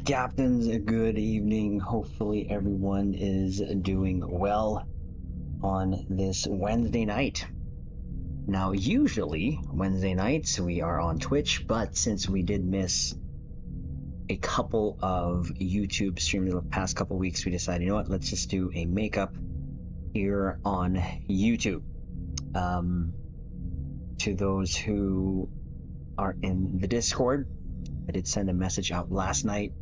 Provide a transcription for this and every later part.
Captains, good evening. Hopefully everyone is doing well on this Wednesday night. Now, usually Wednesday nights we are on Twitch, but since we did miss a couple of YouTube streams the past couple weeks, we decided, you know what, let's just do a makeup here on YouTube. To those who are in the Discord, I did send a message out last night.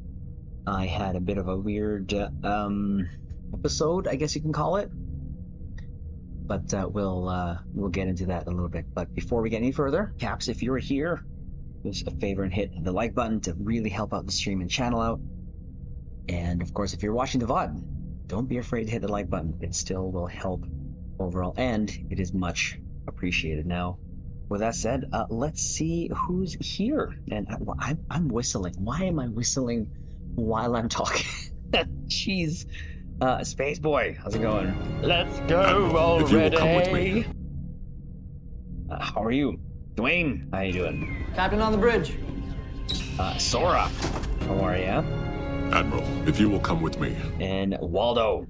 I had a bit of a weird episode, I guess you can call it, but we'll get into that a little bit. But before we get any further, Caps, if you're here, do us a favor and hit the like button to really help out the stream and channel out. And of course, if you're watching the VOD, don't be afraid to hit the like button. It still will help overall, and it is much appreciated. Now, with that said, let's see who's here. And I'm whistling. Why am I whistling while I'm talking? Jeez. Space Boy, how's it going? Let's go already. If you will come with me. How are you? Dwayne, how you doing? Captain on the bridge. Sora, how are ya? Admiral, if you will come with me. And Waldo.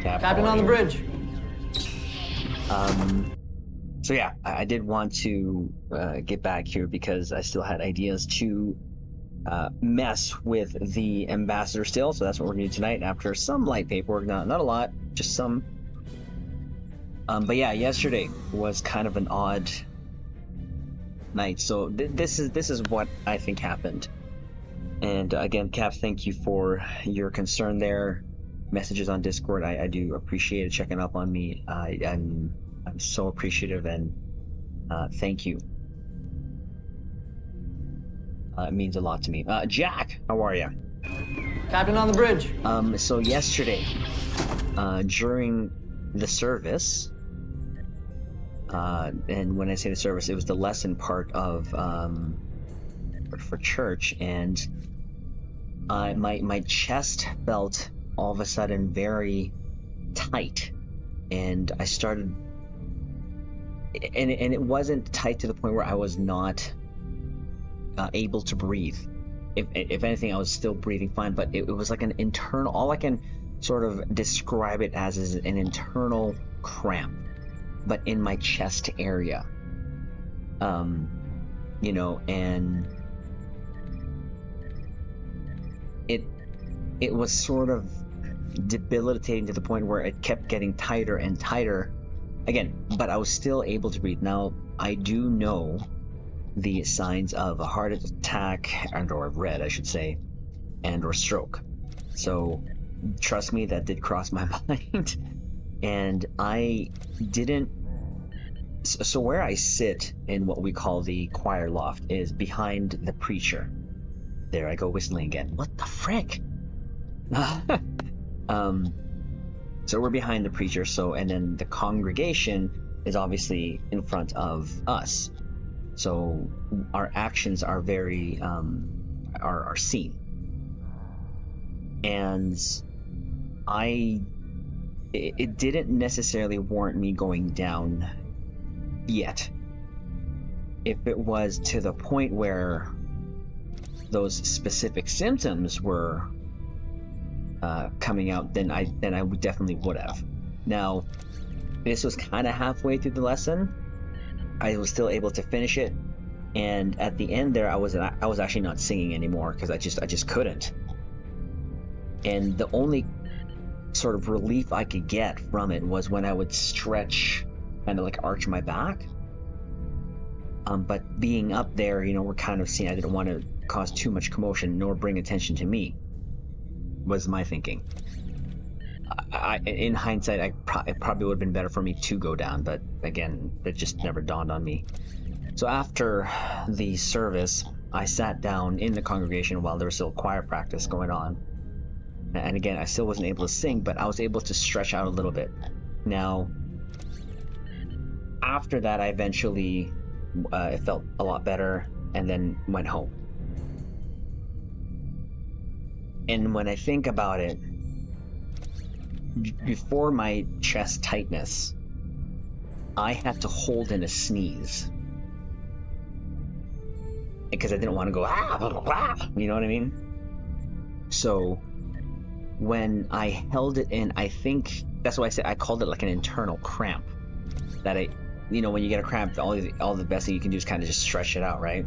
Captain on the bridge. So yeah, I did want to get back here because I still had ideas to mess with the ambassador still. So that's what we're going to do tonight after some light paperwork, not a lot, just some. But yeah, yesterday was kind of an odd night. So this is what I think happened. And again, Cap, thank you for your concern there. Messages on Discord, I do appreciate it, checking up on me. I'm so appreciative, and thank you. It means a lot to me. Jack, how are you? Captain on the bridge. So yesterday, during the service, and when I say the service, it was the lesson part of for church, and my chest felt all of a sudden very tight, and I started. And it wasn't tight to the point where I was not able to breathe. If anything, I was still breathing fine, but it was like an internal, all I can sort of describe it as is an internal cramp, but in my chest area. You know, and it was sort of debilitating to the point where it kept getting tighter and tighter. Again, but I was still able to breathe. Now, I do know the signs of a heart attack, or red, I should say, and or stroke. So, trust me, that did cross my mind. And I didn't... So where I sit in what we call the choir loft is behind the preacher. There I go whistling again. What the frick? So we're behind the preacher, and then the congregation is obviously in front of us. So our actions are very, are seen. And it didn't necessarily warrant me going down yet. If it was to the point where those specific symptoms were coming out, then I would definitely would have. Now, this was kind of halfway through the lesson. I was still able to finish it, and at the end there, I was actually not singing anymore because I just couldn't. And the only sort of relief I could get from it was when I would stretch, kind of like arch my back. But being up there, you know, we're kind of seeing. I didn't want to cause too much commotion nor bring attention to me. Was my thinking. In hindsight, it probably would have been better for me to go down, but again, it just never dawned on me. So after the service, I sat down in the congregation while there was still choir practice going on. And again, I still wasn't able to sing, but I was able to stretch out a little bit. Now, after that, I eventually it felt a lot better, and then went home. And when I think about it, before my chest tightness, I had to hold in a sneeze. Because I didn't want to go, you know what I mean? So when I held it in, I think that's why I said I called it like an internal cramp. That when you get a cramp, all the best thing you can do is kind of just stretch it out, right?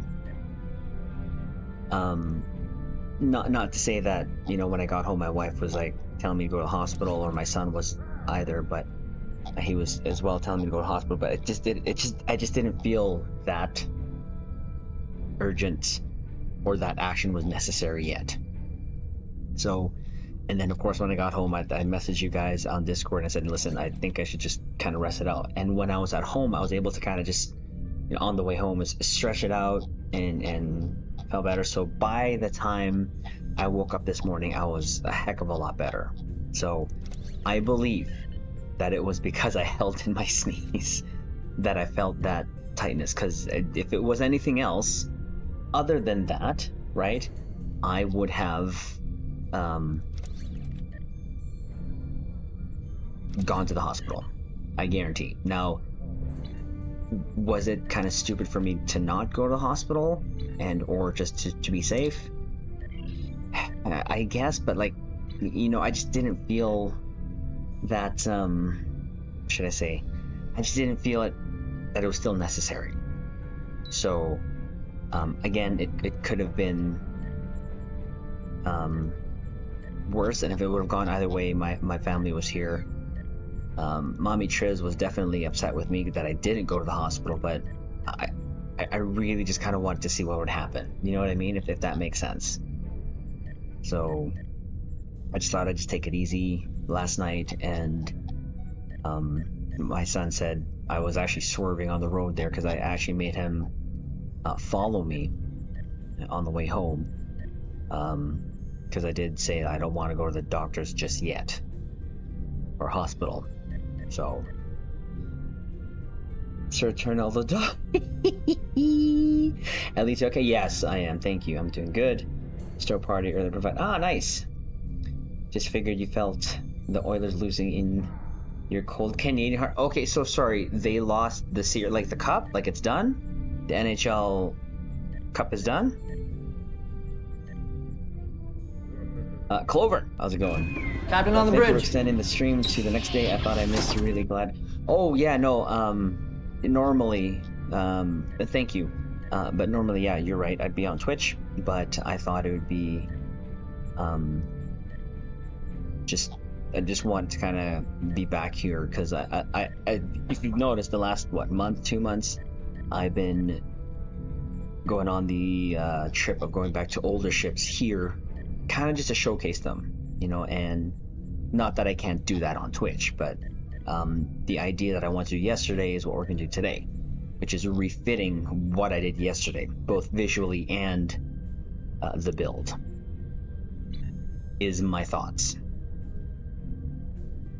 Not to say that when I got home, my wife was like telling me to go to the hospital, or my son was either, but he was as well telling me to go to the hospital. But I just didn't feel that urgent or that action was necessary yet. So, and then of course when I got home, I messaged you guys on Discord and I said, listen, I think I should just kind of rest it out. And when I was at home, I was able to kind of just on the way home is stretch it out and felt better. So by the time I woke up this morning, I was a heck of a lot better. So I believe that it was because I held in my sneeze that I felt that tightness, because if it was anything else other than that, right, I would have gone to the hospital, I guarantee. Now, was it kind of stupid for me to not go to the hospital or just to be safe? I guess, but I just didn't feel that, should I say, I just didn't feel that it was still necessary. So, again, it could have been worse, and if it would have gone either way, my family was here. Mommy Triz was definitely upset with me that I didn't go to the hospital, but I really just kind of wanted to see what would happen. You know what I mean? If that makes sense. So I just thought I'd just take it easy last night, and my son said I was actually swerving on the road there because I actually made him follow me on the way home, because I did say I don't want to go to the doctors just yet, or hospital. So, Sir Turnell the dog. At least okay. Yes, I am. Thank you. I'm doing good. Still party earlier. Provide. Ah, nice. Just figured you felt the Oilers losing in your cold Canadian heart. Okay, so sorry. They lost the series, like the cup, like it's done. The NHL Cup is done. Clover, how's it going? Captain on the Thank you for bridge. extending the stream to the next day. I thought I missed you. Really glad. Oh yeah, no. Normally, thank you. But normally, yeah, you're right. I'd be on Twitch, but I thought it would be, I just want to kind of be back here because I, if you've noticed, the last 2 months, I've been going on the trip of going back to older ships here, kind of just to showcase them, and not that I can't do that on Twitch, but the idea that I want to do yesterday is what we're going to do today, which is refitting what I did yesterday, both visually and the build, is my thoughts.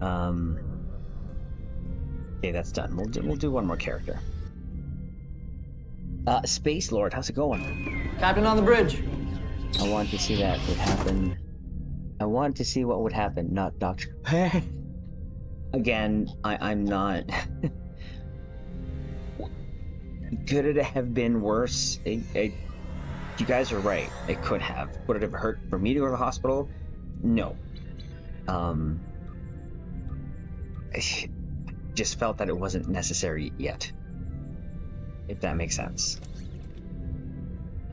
Okay, that's done. We'll do one more character. Space Lord, how's it going? Captain on the bridge. I wanted to see that would happen. I wanted to see what would happen, not Doctor. Again, I'm not. Could it have been worse? You guys are right. It could have. Would it have hurt for me to go to the hospital? No. I just felt that it wasn't necessary yet, if that makes sense.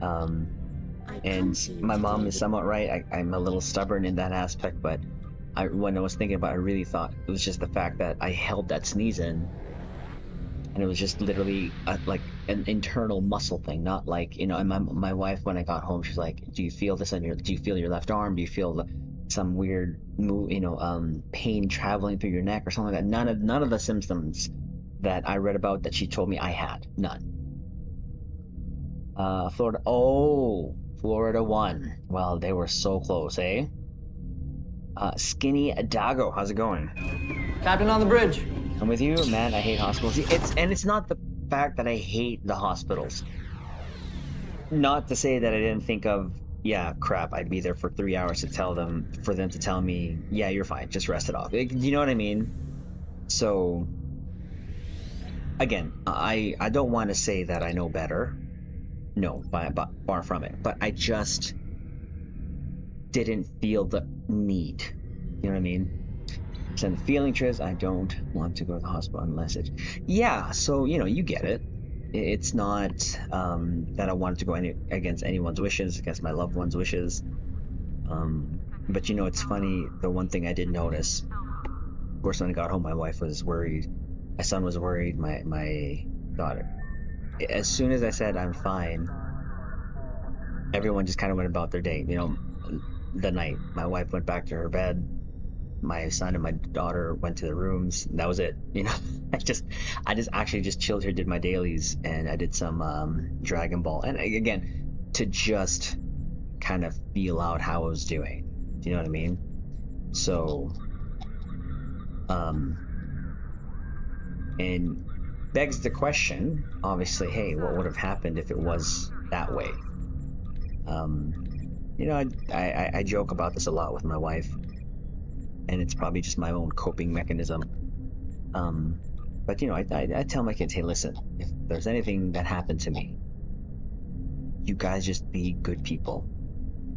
And my mom is somewhat right. I'm a little stubborn in that aspect, but when I was thinking about it, I really thought it was just the fact that I held that sneeze in, and it was just literally like an internal muscle thing, not like, and my wife, when I got home, she's like, do you feel this do you feel your left arm? Do you feel some weird move, pain traveling through your neck or something like that? None of the symptoms that I read about that she told me I had. None. Florida. Oh, Florida won. Well, they were so close, eh? Skinny Dago, how's it going? Captain on the bridge. I'm with you, man. I hate hospitals. It's not the fact that I hate the hospitals. Not to say that I didn't think of, yeah, crap, I'd be there for 3 hours for them to tell me, yeah, you're fine, just rest it off. You know what I mean? So, again, I don't want to say that I know better. No, far from it. But I just didn't feel the need. You know what I mean? Send the feeling, Triz. I don't want to go to the hospital unless it. Yeah, so you get it. It's not that I wanted to go against anyone's wishes, against my loved one's wishes. But it's funny. The one thing I did notice, of course, when I got home, my wife was worried. My son was worried. My daughter. As soon as I said I'm fine, everyone just kind of went about their day. The night my wife went back to her bed, my son and my daughter went to their rooms. And that was it. I just actually just chilled here, did my dailies, and I did some Dragon Ball, and again to just kind of feel out how I was doing. Do you know what I mean? So, and begs the question, obviously, hey, what would have happened if it was that way? I joke about this a lot with my wife, and it's probably just my own coping mechanism. But I tell my kids, hey, listen, if there's anything that happened to me, you guys just be good people.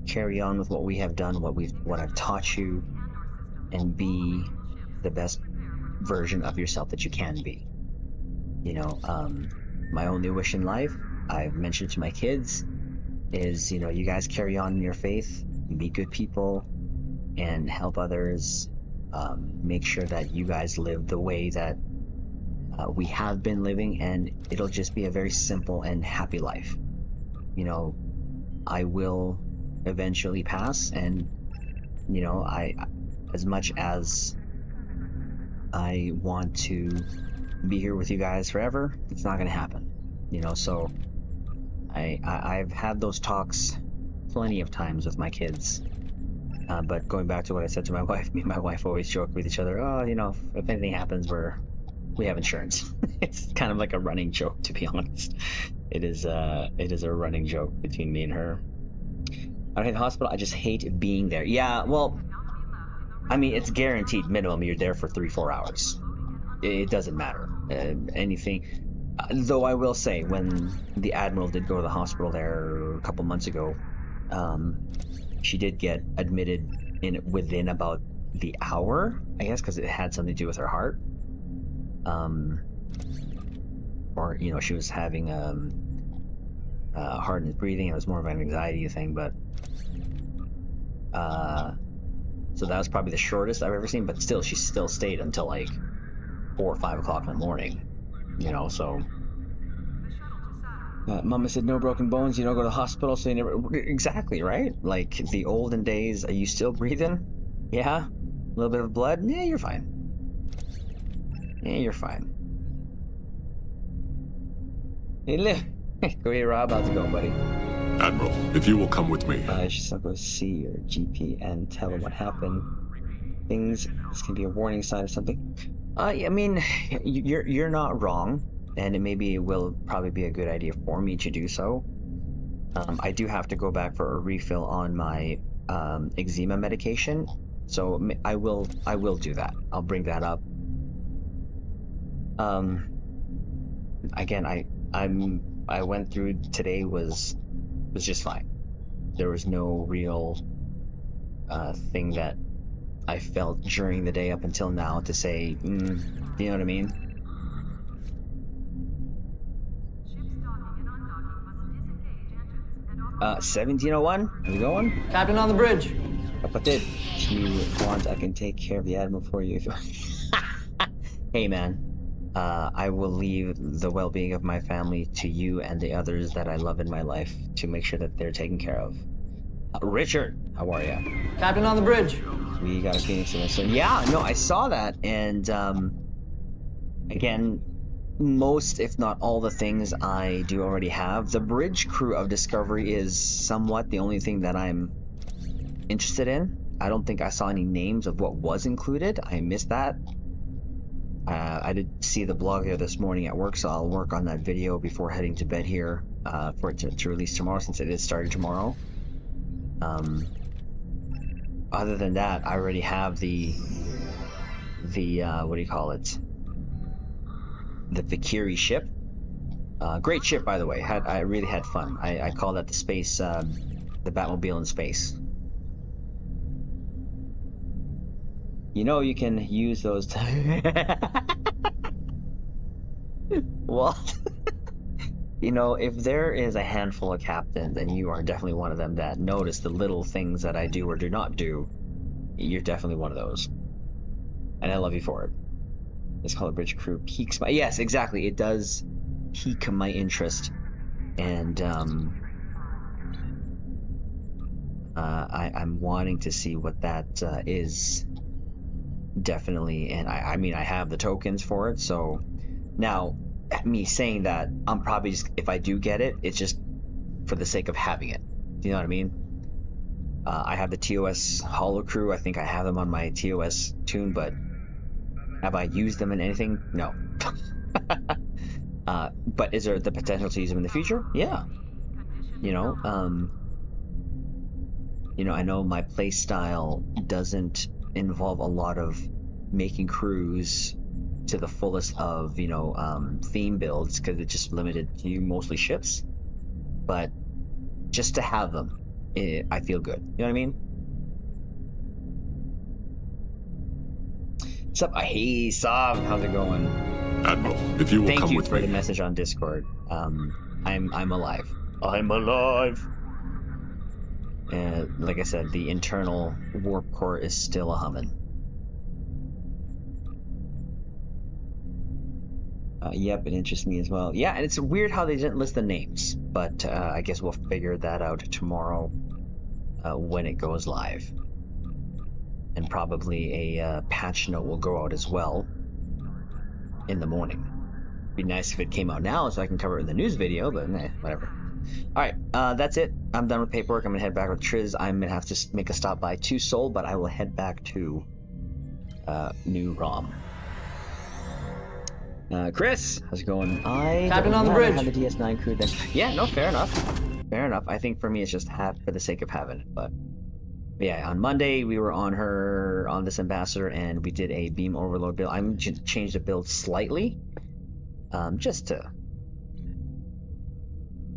Carry on with what we have done, what I've taught you, and be the best version of yourself that you can be. My only wish in life, I've mentioned to my kids, is you guys carry on in your faith, be good people, and help others. Make sure that you guys live the way that we have been living, and it'll just be a very simple and happy life. I will eventually pass, and I, as much as I want to be here with you guys forever, it's not going to happen. So I've had those talks plenty of times with my kids. But going back to what I said to my wife, me and my wife always joke with each other, if anything happens, we have insurance. It's kind of like a running joke, to be honest. It is a running joke between me and her. I don't hate the hospital, I just hate being there. Yeah, well, I mean, it's guaranteed minimum you're there for 3-4 hours. It doesn't matter. Anything. Though I will say, when the Admiral did go to the hospital there a couple months ago, she did get admitted within about the hour, I guess, because it had something to do with her heart. Or she was having hardness breathing. It was more of an anxiety thing, but so that was probably the shortest I've ever seen. But still, she still stayed until like 4 or 5 o'clock in the morning. So. Mama said no broken bones, you don't go to the hospital, so you never. Exactly, right? Like the olden days. Are you still breathing? Yeah. A little bit of blood? Yeah, you're fine. Yeah, you're fine. Hey, go here, Rob. How's it going, buddy? Admiral, if you will come with me. I should go see your GP and tell him what happened. This can be a warning sign of something. I mean, you're not wrong. And it will probably be a good idea for me to do so. I do have to go back for a refill on my eczema medication, so I will do that. I'll bring that up. Again, I went through today was just fine. There was no real thing that I felt during the day up until now to say, you know what I mean? 1701, how's it going? Captain on the bridge. Kapatid, if you want, I can take care of the Admiral for you. Hey man, I will leave the well-being of my family to you and the others that I love in my life to make sure that they're taken care of. Richard, how are you? Captain on the bridge. We got a Phoenix in this. So yeah, no, I saw that, and again, most, if not all, the things I do already have. The bridge crew of Discovery is somewhat the only thing that I'm interested in. I don't think I saw any names of what was included. I missed that. I did see the blog there this morning at work, so I'll work on that video before heading to bed here for it to release tomorrow, since it is starting tomorrow. Other than that, I already have the what do you call it? The Valkyrie ship. Great ship, by the way. I really had fun. I call that the space, the Batmobile in space. You know you can use those well, you know, if there is a handful of captains and you are definitely one of them that notice the little things that I do or do not do, you're definitely one of those. And I love you for it. This color bridge crew piques my... Yes, exactly. It does pique my interest. And I'm wanting to see what that is. Definitely. And I mean, I have the tokens for it. So now, me saying that, I'm probably just... If I do get it, it's just for the sake of having it. Do you know what I mean? I have the TOS Hollow Crew. I think I have them on my TOS tune, but have I used them in anything? No. But is there the potential to use them in the future? Yeah. You know, I know my play style doesn't involve a lot of making crews to the fullest of, theme builds, because it's just limited to mostly ships. But just to have them, I feel good. You know what I mean? What's up? Hey, Sav, how's it going? Admiral, if you will Thank come you with for me. the message on Discord. I'm alive. I'm alive. And like I said, the internal warp core is still a humming. Yep, it interests me as well. Yeah, and it's weird how they didn't list the names, but I guess we'll figure that out tomorrow when it goes live. And probably a patch note will go out as well in the morning. Be nice if it came out now so I can cover it in the news video, but whatever. All right, that's it. I'm done with paperwork. I'm gonna head back with Triz. I'm gonna have to make a stop by to Seoul, but I will head back to New ROM. Chris, how's it going? Captain on the bridge. Have the DS9 crew then. Yeah, no, fair enough. Fair enough. I think for me it's just have for the sake of having it. But yeah, on Monday we were on this ambassador and we did a beam overload build. I'm changed the build slightly, just to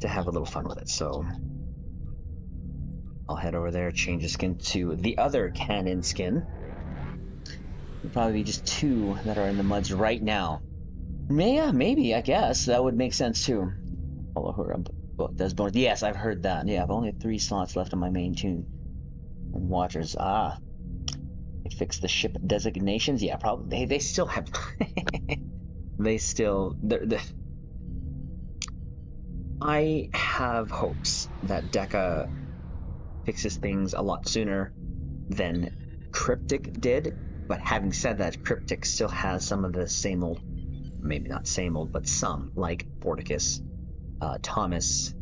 have a little fun with it. So I'll head over there, change the skin to the other cannon skin. There'll probably be just two that are in the muds right now. Yeah, maybe, I guess. That would make sense too. Follow her up. Does bonus. Yes, I've heard that. Yeah, I've only 3 slots left on my main tune. And Watchers. They fixed the ship designations. Yeah, probably. They still have... they still... I have hopes that Deca fixes things a lot sooner than Cryptic did. But having said that, Cryptic still has some of the same old... Maybe not same old, but some, like Porticus, Thomas.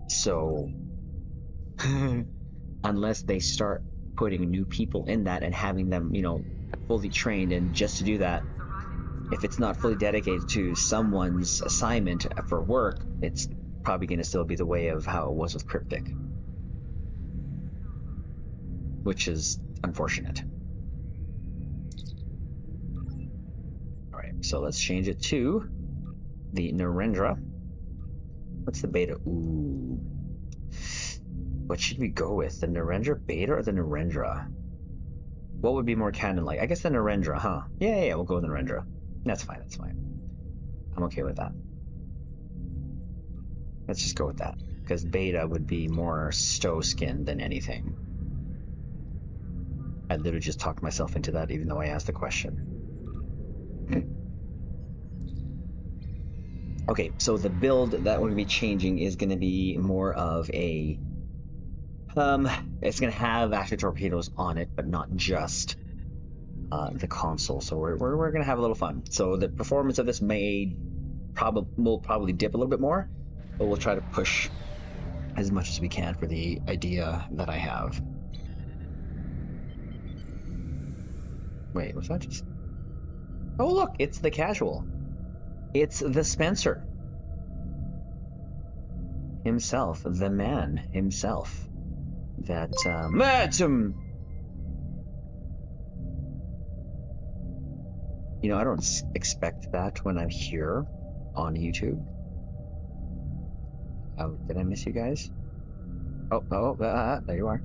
So, unless they start putting new people in that and having them, fully trained, and just to do that, if it's not fully dedicated to someone's assignment for work, it's probably going to still be the way of how it was with Cryptic, which is unfortunate. So let's change it to the Narendra. What's the beta? Ooh. What should we go with? The Narendra beta or the Narendra? What would be more canon-like? I guess the Narendra, huh? Yeah, we'll go with the Narendra. That's fine, I'm okay with that. Let's just go with that. Because beta would be more stow skin than anything. I literally just talked myself into that even though I asked the question. Okay, so the build that we're going to be changing is going to be more of a... it's going to have actually torpedoes on it, but not just the console. So we're going to have a little fun. So the performance of this will probably dip a little bit more, but we'll try to push as much as we can for the idea that I have. Wait, was that just... Oh, look, it's the casual. It's the Spencer himself, the man himself. That, I don't expect that when I'm here on YouTube. Oh, did I miss you guys? Oh, there you are.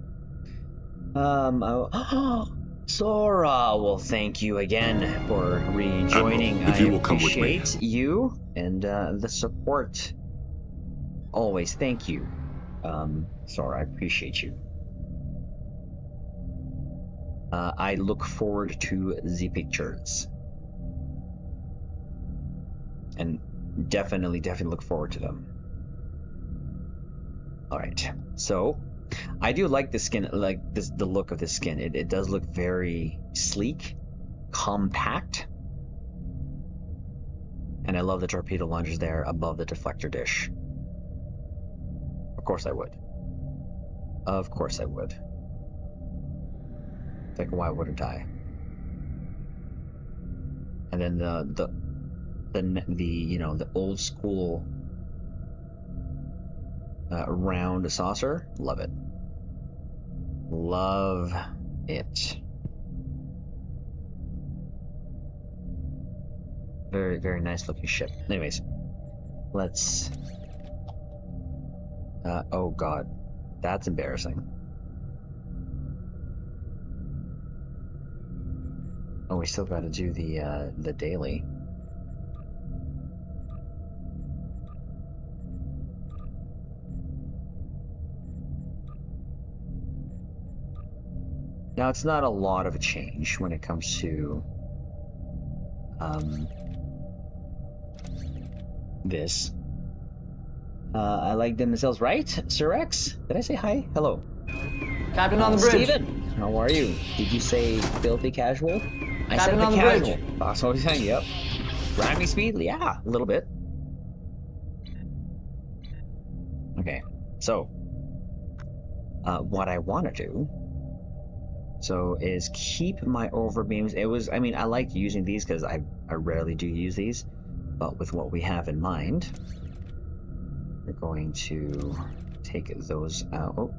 Sora, well, thank you again for rejoining. Admiral, if you will come with me. appreciate you and the support. Always, thank you. Sora, I appreciate you. I look forward to the pictures. And definitely look forward to them. Alright, so I do like the skin, like this, the look of the skin. It does look very sleek, compact. And I love the torpedo launchers there above the deflector dish. Of course I would. Of course I would. Like, why wouldn't I? And then the you know, the old school round saucer, love it. Love it. Very nice looking ship. Anyways, let's. Oh god, that's embarrassing. Oh, we still got to do the daily. Now, it's not a lot of a change when it comes to this. I like them themselves, right? Sir X? Did I say hi? Hello. Captain on the bridge. Steven, how are you? Did you say filthy casual? I said Captain on the casual. bridge. That's what I was saying, yep. Rhyming speed? Yeah, a little bit. Okay, so what I want to do is keep my overbeams. It was, I mean, I like using these because I rarely do use these, but with what we have in mind, we're going to take those out. Oh.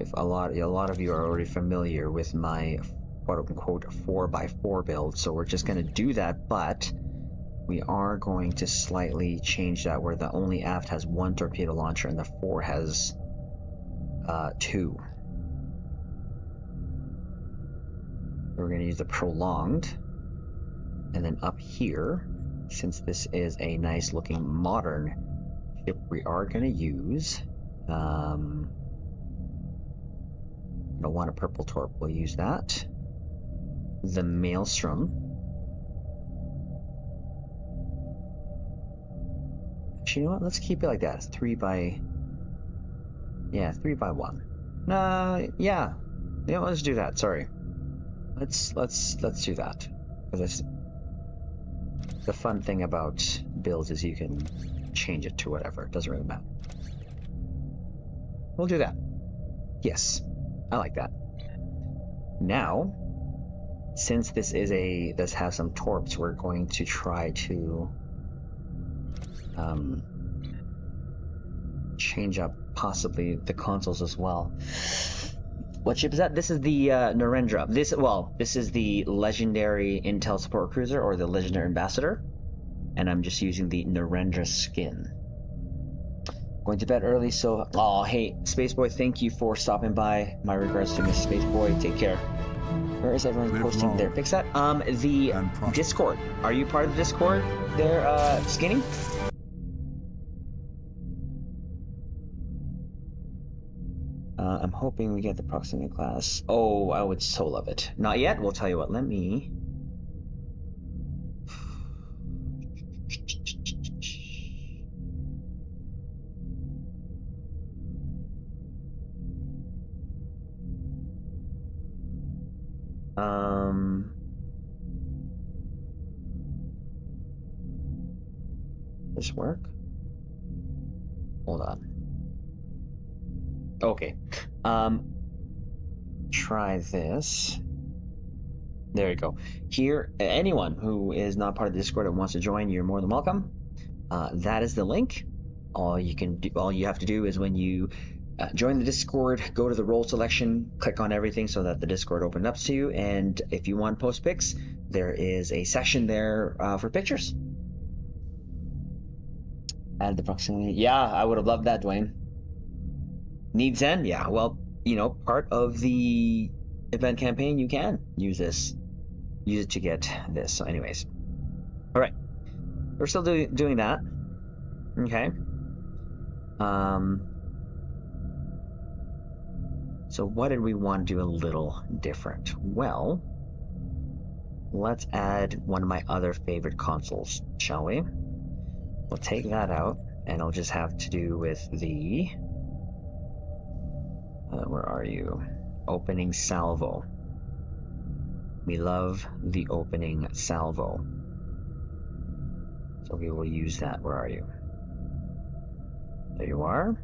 If a lot of you are already familiar with my quote-unquote 4x4 build, so we're just going to do that, but we are going to slightly change that where the only aft has one torpedo launcher and the fore has two. We're going to use the prolonged, and then up here, since this is a nice looking modern ship, we are going to use I don't want a purple torp, we'll use that. The Maelstrom. Actually, you know what? Let's keep it like that. It's 3x1. Yeah. Yeah, let's do that. Sorry. Let's do that. Because the fun thing about builds is you can change it to whatever. It doesn't really matter. We'll do that. Yes. I like that. Now, since this has some torps, we're going to try to change up possibly the consoles as well. What ship is that? This is the Narendra. This is the legendary Intel support cruiser or the legendary ambassador, and I'm just using the Narendra skin. Going to bed early, so hey, Spaceboy, thank you for stopping by. My regards to Miss Spaceboy. Take care. Where is everyone posting their pics at? The Discord. Are you part of the Discord there, Skinny? I'm hoping we get the proximity class. Oh, I would so love it. Not yet. We'll tell you what. Let me. This work? Hold on. Okay. Try this. There you go. Here, anyone who is not part of the Discord and wants to join, you're more than welcome. That is the link. All you have to do is when you join the Discord, go to the role selection, click on everything so that the Discord opens up to you, and if you want to post pics, there is a section there for pictures. Add the proximity. Yeah, I would have loved that, Dwayne. Needs end? Yeah, well, you know, part of the event campaign, you can use this. Use it to get this. So anyways. All right. We're still doing that. Okay. So what did we want to do a little different? Well, let's add one of my other favorite consoles, shall we? We'll take that out, and it'll just have to do with the... where are you? Opening salvo. We love the opening salvo. So we will use that. Where are you? There you are.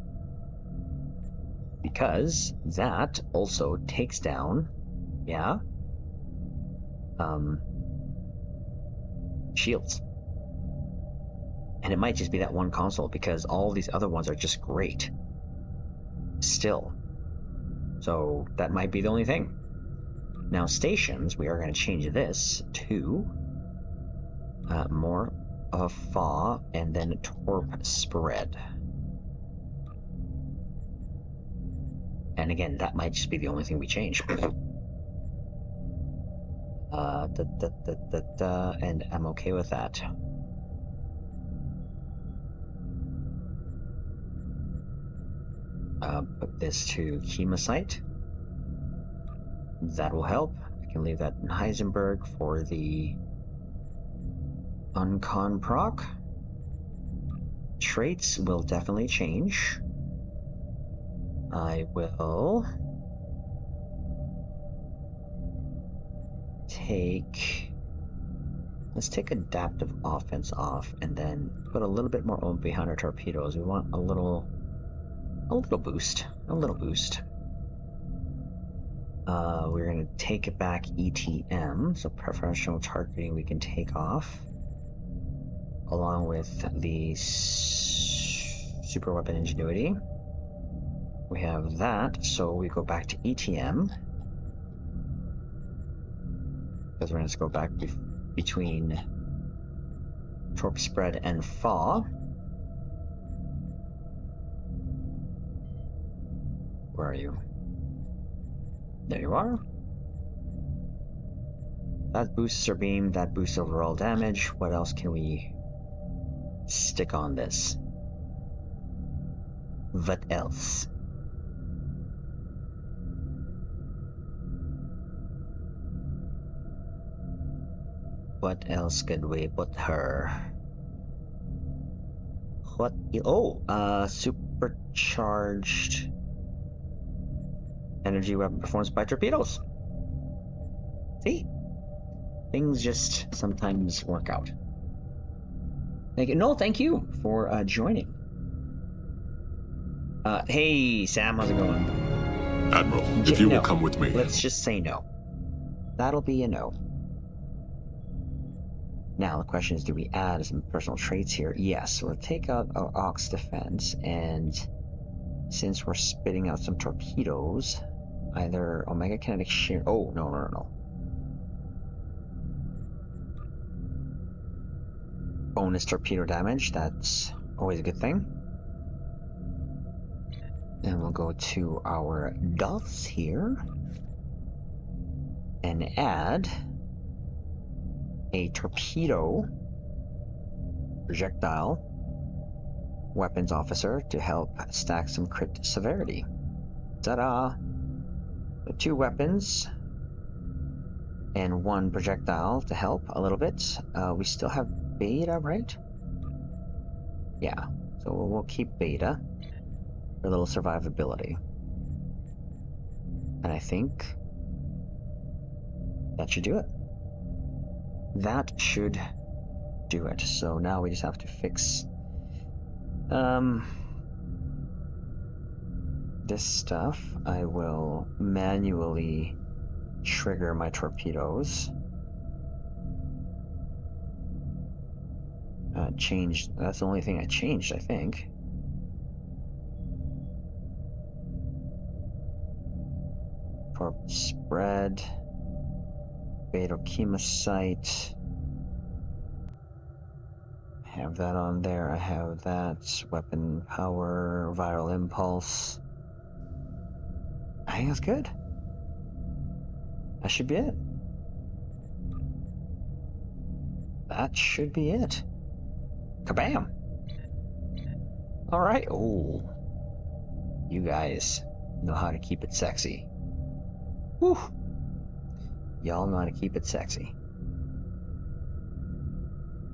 Because that also takes down, yeah, shields. And it might just be that one console because all these other ones are just great. Still. So that might be the only thing. Now stations, we are going to change this to more of a fa and then torp spread. And again, that might just be the only thing we change. And I'm okay with that. Put this to Chemocyte. That will help. I can leave that in Heisenberg for the Uncon proc. Traits will definitely change. I will let's take adaptive offense off and then put a little bit more oomph behind our torpedoes. We want a little boost. We're going to take it back ETM, so preferential targeting we can take off, along with the super weapon ingenuity. We have that, so we go back to ETM, because we're going to go back between torp spread and fa. Where are you? There you are. That boosts our beam, that boosts overall damage. What else can we stick on this? What else? What else could we put her? What? Oh, supercharged energy weapon performance by torpedoes. See? Things just sometimes work out. Thank you. No, thank you for joining. Hey, Sam, how's it going? Admiral, if you will come with me. Let's just say no. That'll be a no. Now, the question is, do we add some personal traits here? Yes, we'll take out our Ox Defense, and since we're spitting out some torpedoes, either Omega Kinetic Shear... Oh, no. Bonus torpedo damage, that's always a good thing. And we'll go to our dots here and add a torpedo projectile weapons officer to help stack some crit severity. Ta-da! 2 weapons and 1 projectile to help a little bit. We still have beta, right? Yeah, so we'll keep beta for a little survivability. And I think that should do it. That should do it. So now we just have to fix this stuff. I will manually trigger my torpedoes. That's the only thing I changed, I think. Torp spread. Beta Chemocyte. I have that on there. I have that. Weapon power, viral impulse. I think that's good. That should be it. That should be it. Kabam! Alright. Oh. You guys know how to keep it sexy. Whew. Y'all know how to keep it sexy.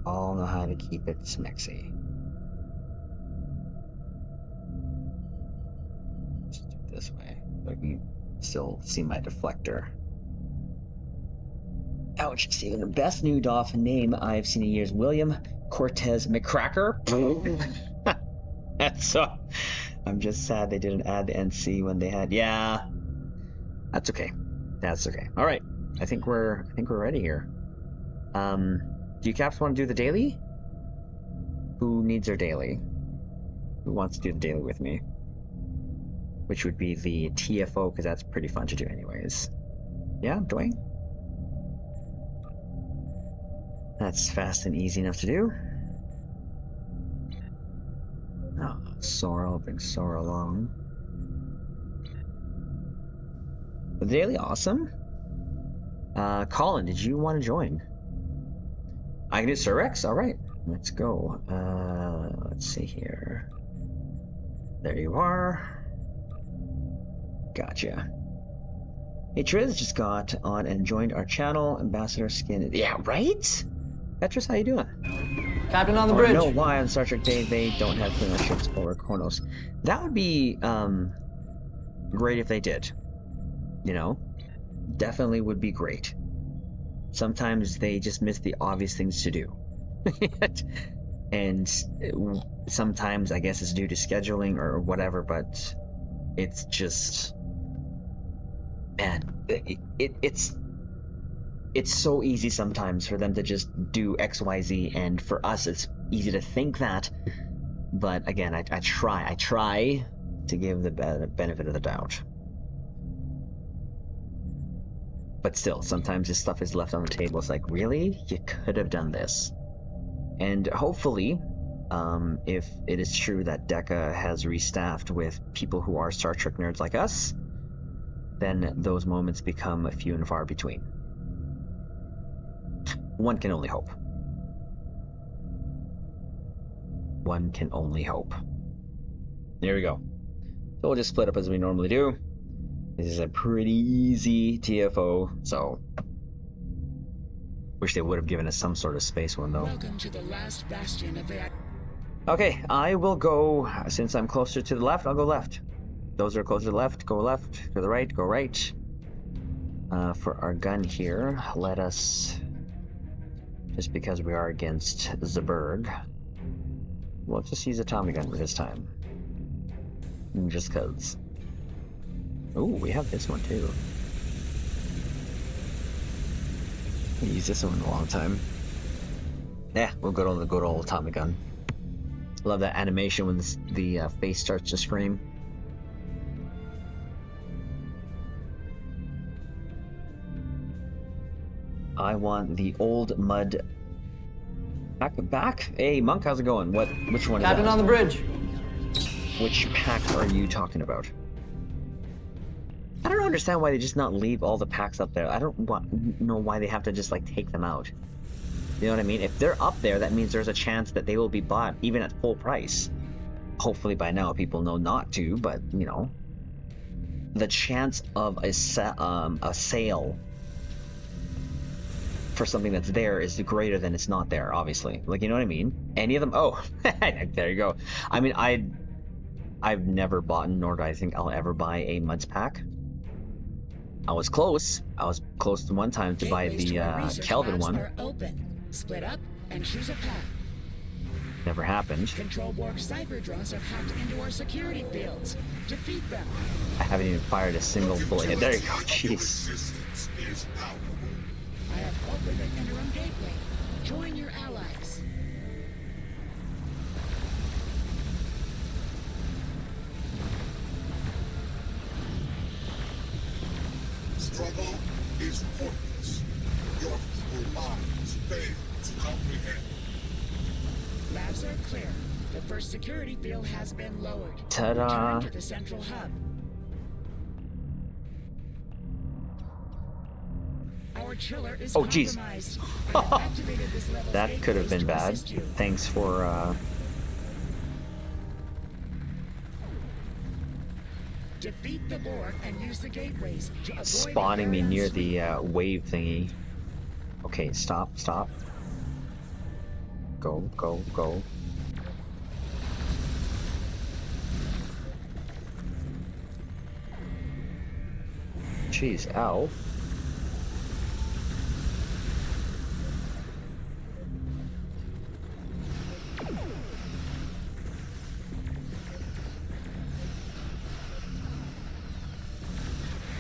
All know how to keep it smexy. Just do it this way, so I can still see my deflector. Ouch, Steven, the best new dolphin name I've seen in years, William Cortez McCracker. So, I'm just sad they didn't add the NC when they had, yeah. That's okay. That's okay. All right. I think we're ready here. Do you Caps want to do the daily? Who needs their daily? Who wants to do the daily with me? Which would be the TFO, because that's pretty fun to do anyways. Yeah, Dwayne? That's fast and easy enough to do. Oh, Sorrel, bring Sorrel along. The daily, awesome. Colin, did you want to join? I can do Surex? Alright, let's go. Let's see here. There you are. Gotcha. Hey, Triz just got on and joined our channel. Ambassador Skin. Yeah, right? Petrus, how you doing? Captain on the bridge. No, why on Star Trek they don't have Klingon ships or Kronos. That would be great if they did. You know? Definitely would be great. Sometimes they just miss the obvious things to do. And sometimes I guess it's due to scheduling or whatever, but it's just, man, it's so easy sometimes for them to just do XYZ, and for us it's easy to think that, but again, I try to give the benefit of the doubt. But still, sometimes this stuff is left on the table. It's like, really? You could have done this. And hopefully, if it is true that DECA has restaffed with people who are Star Trek nerds like us, then those moments become few and far between. One can only hope. One can only hope. There we go. So we'll just split up as we normally do. This is a pretty easy TFO, so wish they would have given us some sort of space one though. Welcome to the last bastion of the... Okay, I will go, since I'm closer to the left, I'll go left. Those are closer to the left, go left. To the right, go right. For our gun here, let us, just because we are against Zaberg, we'll just use a Tommy gun for this time. Just cause. Ooh, we have this one too. Haven't used this one in a long time. Yeah, we'll go to the good old Tommy gun. Love that animation when the face starts to scream. I want the old mud back. Hey, Monk, how's it going? Which one is that? Captain on the bridge. Which pack are you talking about? I don't understand why they just not leave all the packs up there. I don't know why they have to just like take them out. You know what I mean? If they're up there, that means there's a chance that they will be bought even at full price. Hopefully by now people know not to, but you know, the chance of a sale for something that's there is greater than it's not there, obviously. Like, you know what I mean? Any of them? Oh, there you go. I mean, I've never bought, nor do I think I'll ever buy a Muds pack. I was close. I was close to one time to buy the Kelvin one. Open. Split up and choose a path. Never happened. Control Borg cipher drones have hacked into our security fields. Defeat them. I haven't even fired a single bullet yet. There you go. Jeez. I have opened an interim gateway. Join your allies. Struggle is pointless. Your feeble minds fail to comprehend. Labs are clear. The first security field has been lowered. Ta-da. Return to the central hub. chiller is Oh, jeez. compromised. I have activated this level's That could have gateways been to bad. assist you. Thanks for Defeat the Borg and use the gateways to avoid spawning me the near Varian the wave thingy. Okay, stop. Go. Jeez, ow.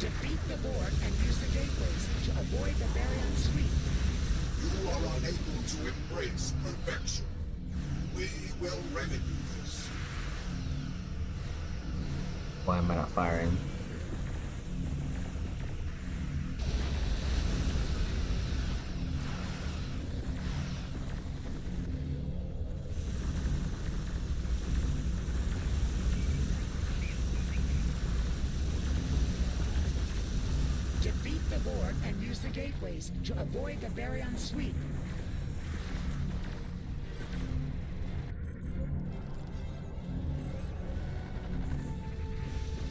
Defeat the Borg and use the gateways to avoid the Varian sweep. You are unable to embrace perfection. We will remedy this. Why am I not firing? Defeat the Borg and use the gateways to avoid the Varian sweep.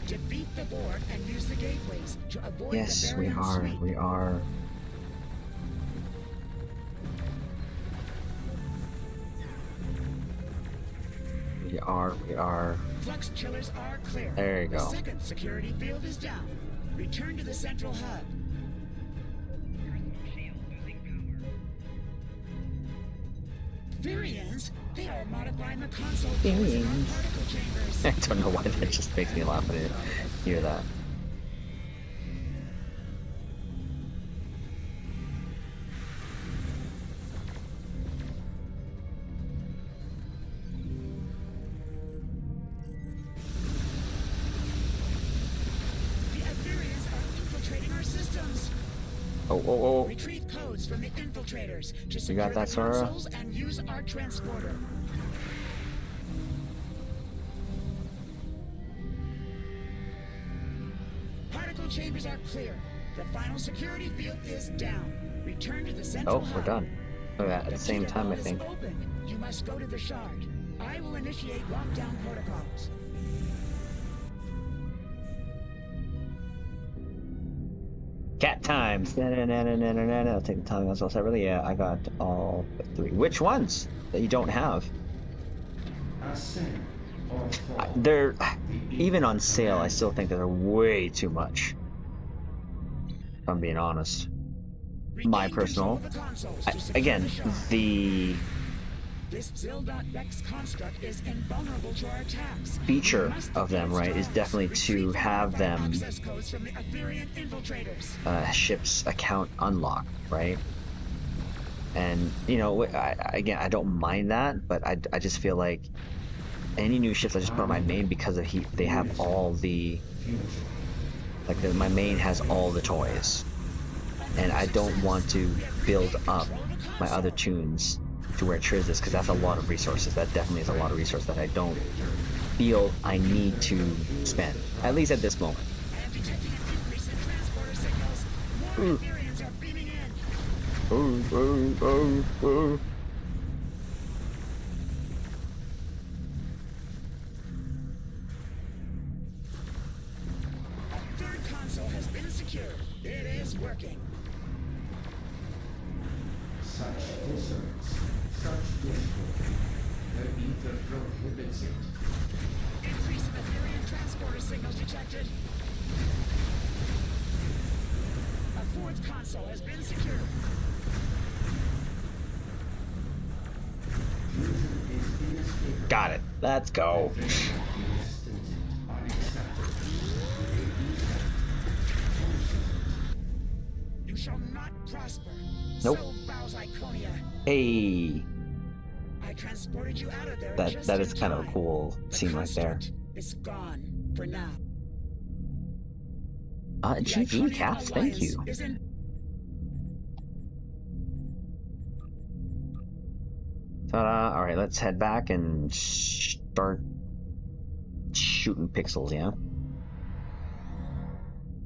Defeat the Borg and use the gateways to avoid Yes, the we Varian are. sweep. We are. We are. Flux chillers are clear. There you The go. second security field is down. Return to the central hub. Varians? They are modifying the console cores in our Varians. particle chambers. I don't know why that just makes me laugh when I hear that. The Varians are infiltrating our systems. Oh. Retrieve codes from the infiltrators to You secure got that, the Sora? consoles and use our transporter. Particle chambers are clear. The final security field is down. Return to the central Oh, we're hub. done. Look at that. At the same key time, I vault is think. open. You must go to the shard. I will initiate lockdown protocols. Cat times. I'll take the time as well separately. Yeah, I got all three. Which ones that you don't have? They're even on sale. I still think that they're way too much. If I'm being honest. My Regain control personal. of the consoles to secure Again, the shard. the This Zil.Rex construct is invulnerable to our attacks. feature We must of them, right, is defend definitely strongly. to Retrieve have the them access codes from the Aetherian infiltrators. ship's account unlocked, right? And you know, again, I don't mind that, but I just feel like any new ships I just put on my main because of they have all the my main has all the toys, and I don't want to build up my other tunes to where Triz is, because that's a lot of resources. That definitely is a lot of resources that I don't feel I need to spend, at least at this moment. I am detecting an increase in transporter signals. More Aetherians are beaming in. Third console has been secured. It is working. Such dissonance, such discord. The ether prohibits it. Increase in Aetherian transporter signals detected. A fourth console has been secured. Got it. Let's go. You shall not prosper. Nope. So vows Iconia. Hey, I transported you out of there. that just that in is kind of a time. cool The scene right there. construct is gone for now. The GG, Iconian Caps. Thank Alliance you. is in- Ta-da. All right, let's head back and start shooting pixels. Yeah.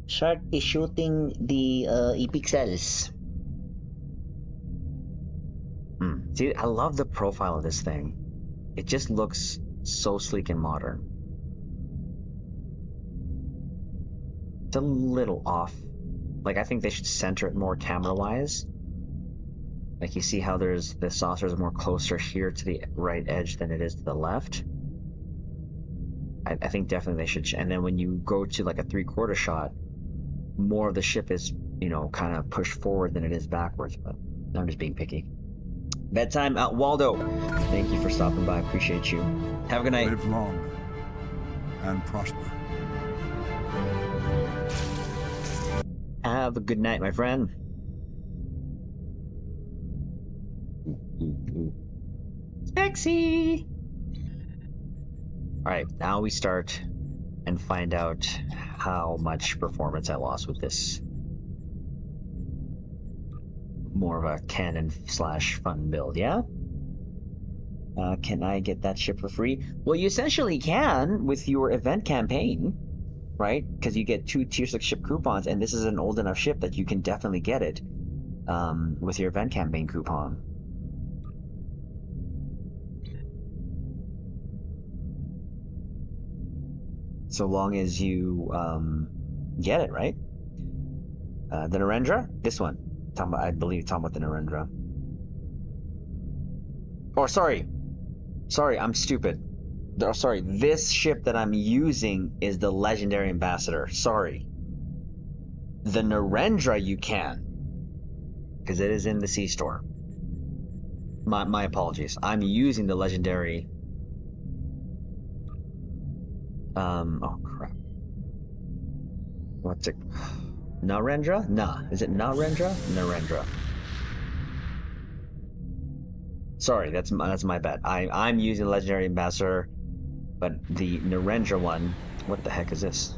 Start shooting the e-pixels. See, I love the profile of this thing. It just looks so sleek and modern. It's a little off. Like, I think they should center it more camera-wise. Like, you see how there's the saucer is more closer here to the right edge than it is to the left. I think definitely they should. And then when you go to like a 3/4 shot, more of the ship is, you know, kind of pushed forward than it is backwards. But I'm just being picky. Bedtime, Waldo. Thank you for stopping by. Appreciate you. Have a good night. Live long and prosper. Have a good night, my friend. Sexy. All right, now we start and find out how much performance I lost with this. More of a cannon/fun build, yeah? Can I get that ship for free? Well, you essentially can with your event campaign, right? Because you get 2 tier 6 ship coupons, and this is an old enough ship that you can definitely get it with your event campaign coupon. So long as you get it, right? The Narendra? This one. I believe talking about the Narendra. Oh, sorry, I'm stupid. Sorry, this ship that I'm using is the Legendary Ambassador. Sorry. The Narendra you can, because it is in the C store. My apologies. I'm using the Legendary. Oh crap. What's it? Narendra? Nah. Is it Narendra? Narendra. Sorry, that's my bad. I'm using Legendary Ambassador, but the Narendra one. What the heck is this?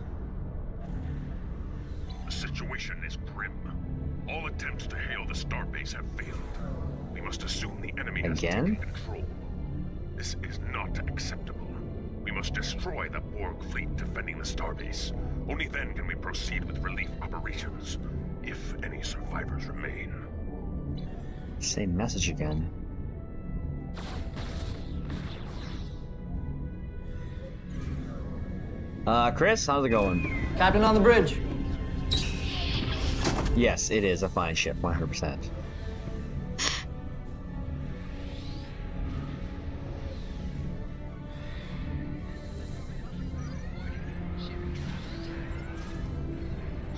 The situation is grim. All attempts to hail the starbase have failed. We must assume the enemy has Again? taken control. This is not acceptable. We must destroy the Borg fleet defending the starbase. Only then can we proceed with relief operations, if any survivors remain. Same message again. Chris, how's it going? Captain on the bridge. Yes, it is a fine ship, 100%.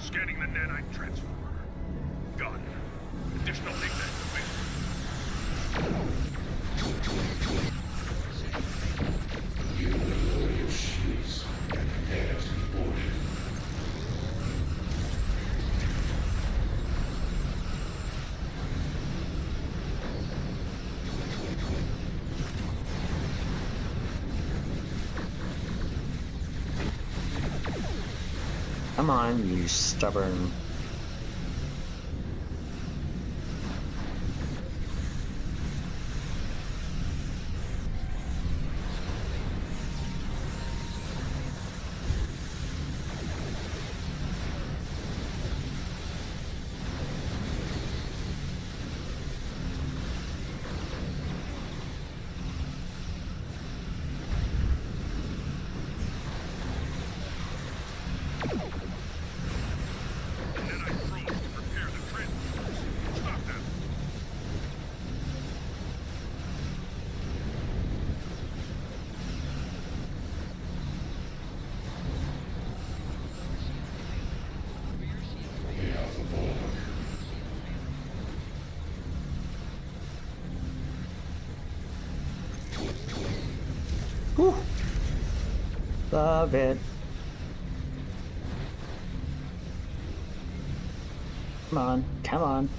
Scanning the nanite transformer. Gun. Additional ignite available. You will lower your shields and prepare to be boarded. Come on, you stubborn. Whew. Love it. Come on, come on.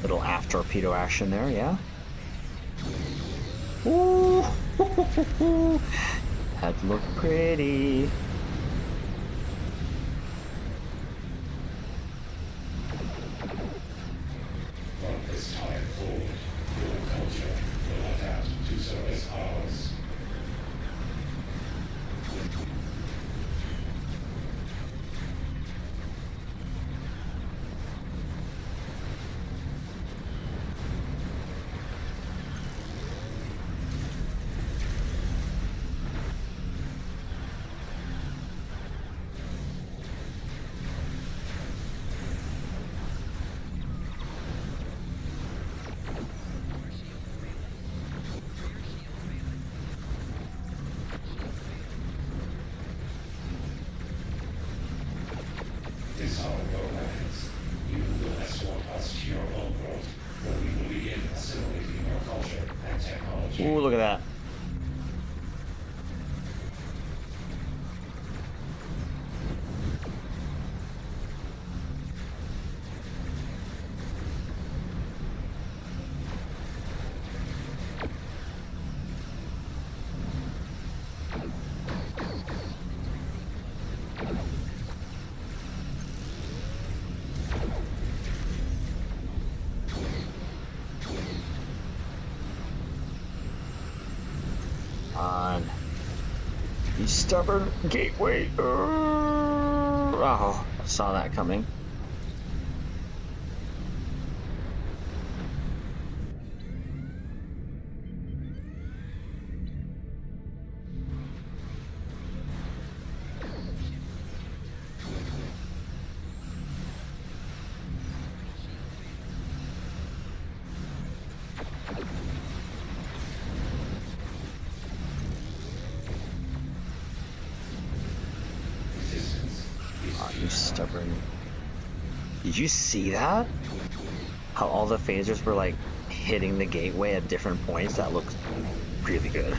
Little after torpedo action there, yeah. Ooh, that looked pretty. From this time forward, your so is ours. Disarm your weapons. You will escort us to your home world, where we will begin assimilating your culture and technology. Ooh, look at that. On. You stubborn gateway. Oh, I saw that coming. Oh, you stubborn. Did you see that? How all the phasers were like hitting the gateway at different points? That looked really good.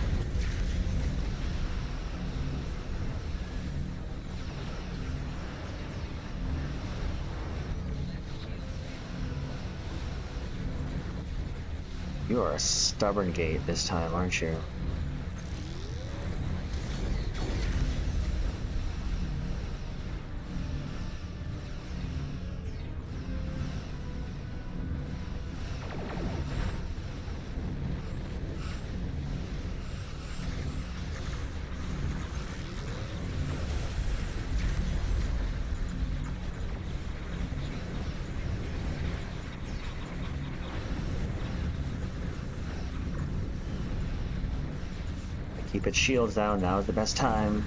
You are a stubborn gate this time, aren't you? Keep its shields down, now is the best time.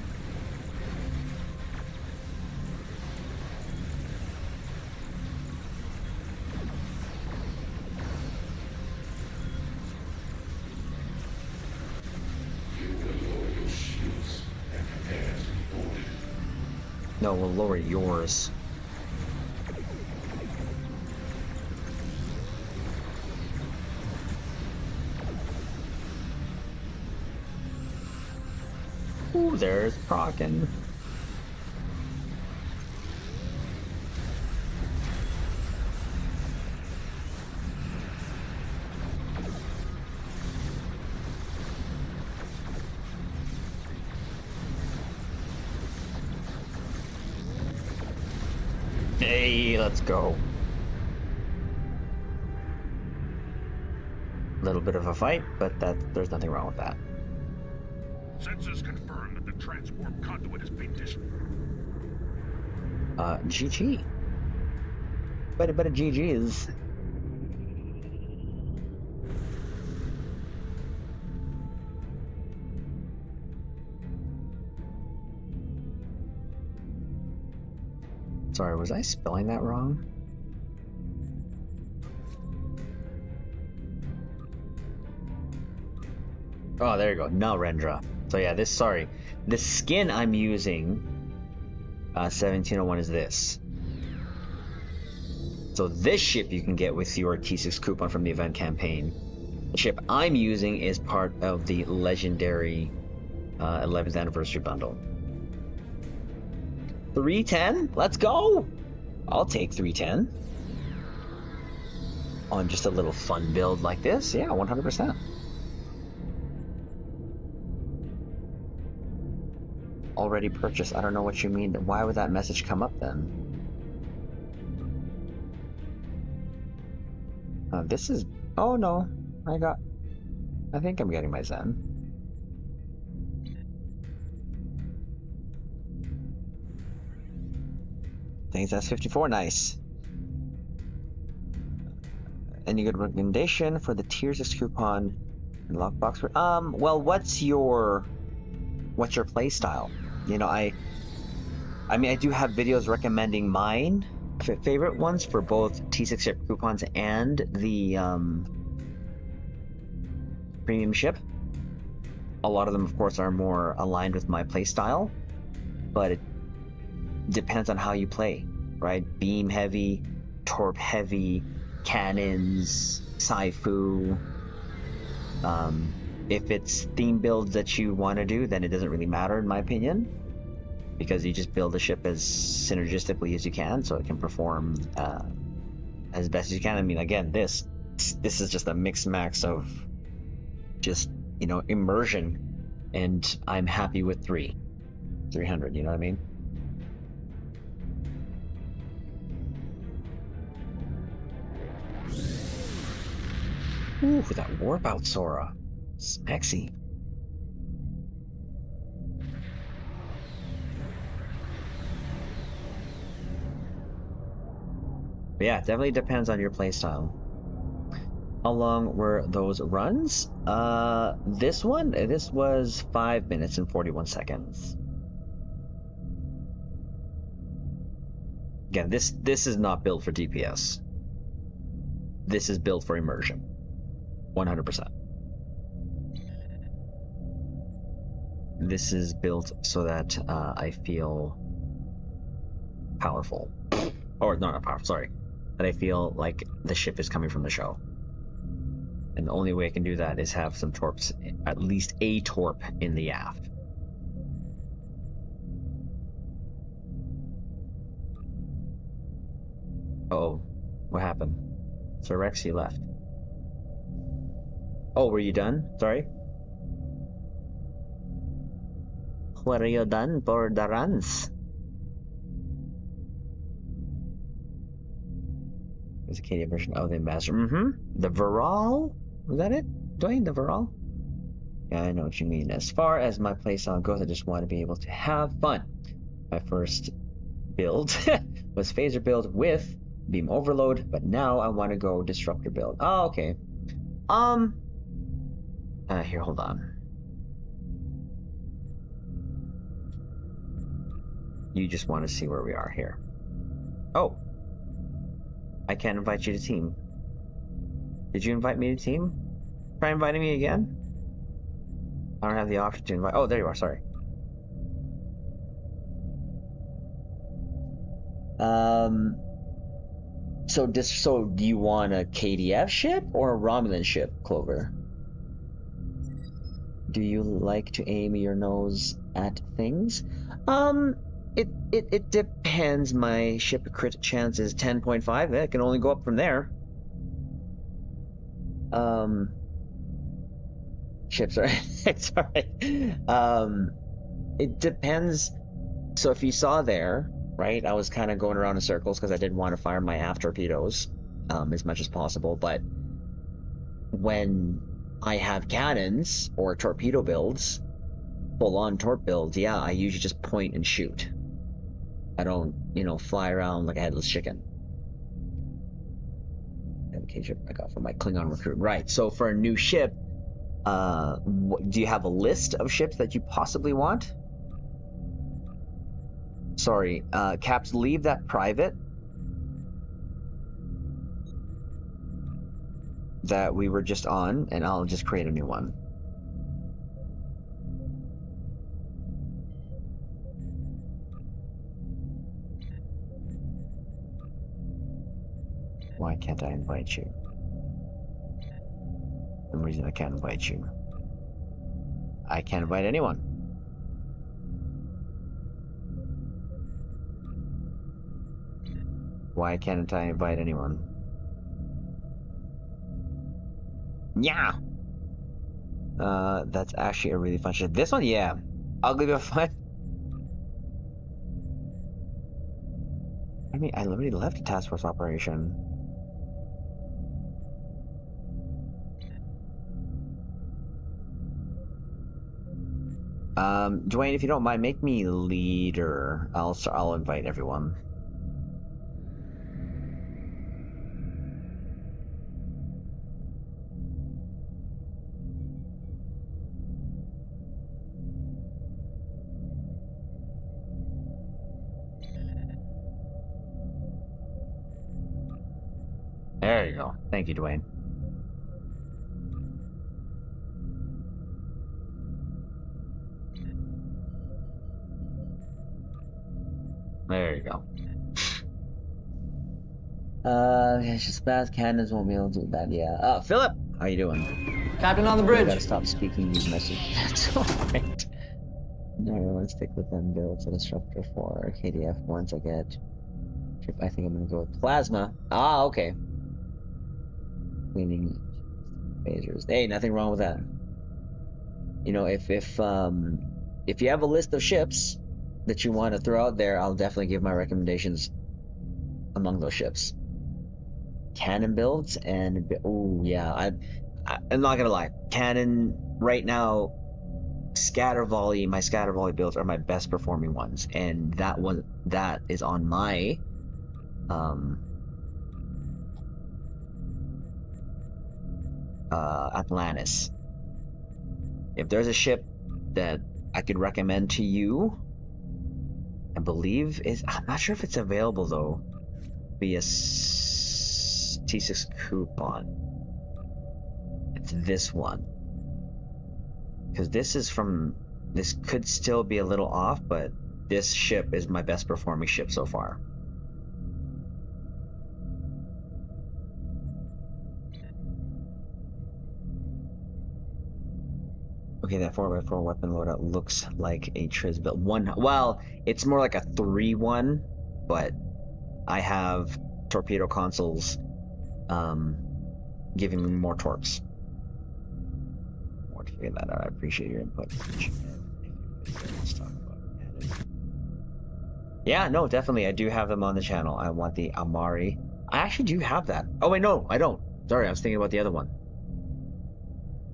You will lower your shields and prepare to be boarded. No, we'll lower yours. Ooh, there's Procken. Hey, let's go. A little bit of a fight, but there's nothing wrong with that. Sensors confirm that the transwarp conduit has been GG. But a GG is. Sorry, was I spelling that wrong? Oh, there you go. Narendra. So yeah, sorry. The skin I'm using, 1701, is this. So this ship you can get with your T6 coupon from the event campaign. The ship I'm using is part of the legendary 11th anniversary bundle. 310? Let's go! I'll take 310. On just a little fun build like this, yeah, 100%. Already purchased. I don't know what you mean. Why would that message come up then? This is... Oh no, I got... I think I'm getting my Zen. Things that's 54, nice. Any good recommendation for the tier 6 coupon and lockbox? Well, what's your play style? You know, I mean, I do have videos recommending mine favorite ones for both T6 ship coupons and the premium ship. A lot of them, of course, are more aligned with my play style, but it depends on how you play, right? Beam heavy, torp heavy, cannons, Saifu. If it's theme builds that you want to do, then it doesn't really matter, in my opinion, because you just build the ship as synergistically as you can, so it can perform as best as you can. I mean, again, this is just a mix max of just, you know, immersion, and I'm happy with 300. You know what I mean? Ooh, that warp out Sora. Smexy. But yeah, definitely depends on your playstyle. How long were those runs? This was 5 minutes and 41 seconds. Again, this is not built for DPS. This is built for immersion. 100%. This is built so that I feel powerful. Or, no, not powerful, sorry. That I feel like the ship is coming from the show. And the only way I can do that is have some torps, at least a torp in the aft. Uh-oh, what happened? Sir Rexy left. Oh, were you done? Sorry? Were you done for the runs? There's a Canadian version of the Ambassador. The Viral? Was that it? Dwayne, the Viral? Yeah, I know what you mean. As far as my playstyle goes, I just want to be able to have fun. My first build was Phaser build with Beam Overload, but now I want to go Disruptor build. Oh, okay. Here, hold on. You just want to see where we are here. Oh. I can't invite you to team. Did you invite me to team? Try inviting me again? I don't have the option to invite. Oh, there you are, sorry. So do you want a KDF ship or a Romulan ship, Clover? Do you like to aim your nose at things? It depends. My ship crit chance is 10.5. It can only go up from there. Ships are sorry. It depends. So if you saw there, right, I was kind of going around in circles because I didn't want to fire my aft torpedoes as much as possible. But when I have cannons or torpedo builds, full-on torp builds, yeah, I usually just point and shoot. I don't, fly around like a headless chicken. MK ship I got from my Klingon recruit. Right, so for a new ship, do you have a list of ships that you possibly want? Sorry, Caps, leave that private that we were just on, and I'll just create a new one. Why can't I invite you? The reason I can't invite you. I can't invite anyone. Why can't I invite anyone? Yeah! That's actually a really fun ship. This one, yeah. I'll give it a fun. I mean, I literally left a task force operation. Dwayne, if you don't mind, make me leader. I'll invite everyone. There you go. Thank you, Dwayne. There you go. It's just fast cannons won't be able to do that. Yeah. Philip, how you doing? Captain on the I bridge. gotta stop speaking these messages. That's alright. No, let's stick with them builds and instructor for KDF once I get. I think I'm gonna go with plasma. Ah, okay. Cleaning phasers. Hey, nothing wrong with that. You know, if you have a list of ships that you want to throw out there, I'll definitely give my recommendations among those ships. Cannon builds and oh yeah, I'm not gonna lie. Cannon right now, my scatter volley builds are my best performing ones, and that is on my Atlantis. If there's a ship that I could recommend to you, I believe I'm not sure if it's available though, via T6 coupon. It's this one. Because this could still be a little off, but this ship is my best performing ship so far. Okay, that 4x4 weapon loadout looks like a Triz build. Well, it's more like a 3-1, but I have torpedo consoles giving me more torques. More to figure that out. I appreciate your input. Let's talk about it. Yeah, no, definitely. I do have them on the channel. I want the Amari. I actually do have that. Oh, wait, no, I don't. Sorry, I was thinking about the other one.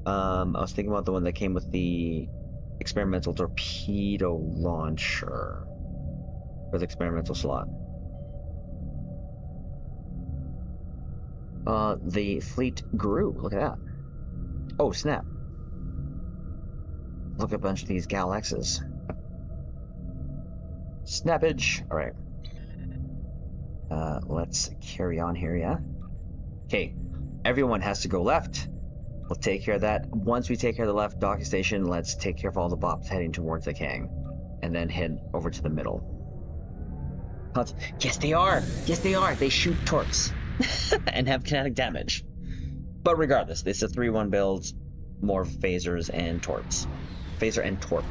I was thinking about the one that came with the experimental torpedo launcher for the experimental slot. The fleet grew. Look at that. Oh, snap. Look at a bunch of these Gal X's. Snappage. All right. Let's carry on here, yeah? Okay. Everyone has to go left. We'll take care of that. Once we take care of the left docking station, let's take care of all the bops heading towards the Kang. And then head over to the middle. Yes, they are! Yes, they are! They shoot torques. and have kinetic damage. But regardless, it's a 3-1 build. More phasers and torps. Phaser and torp.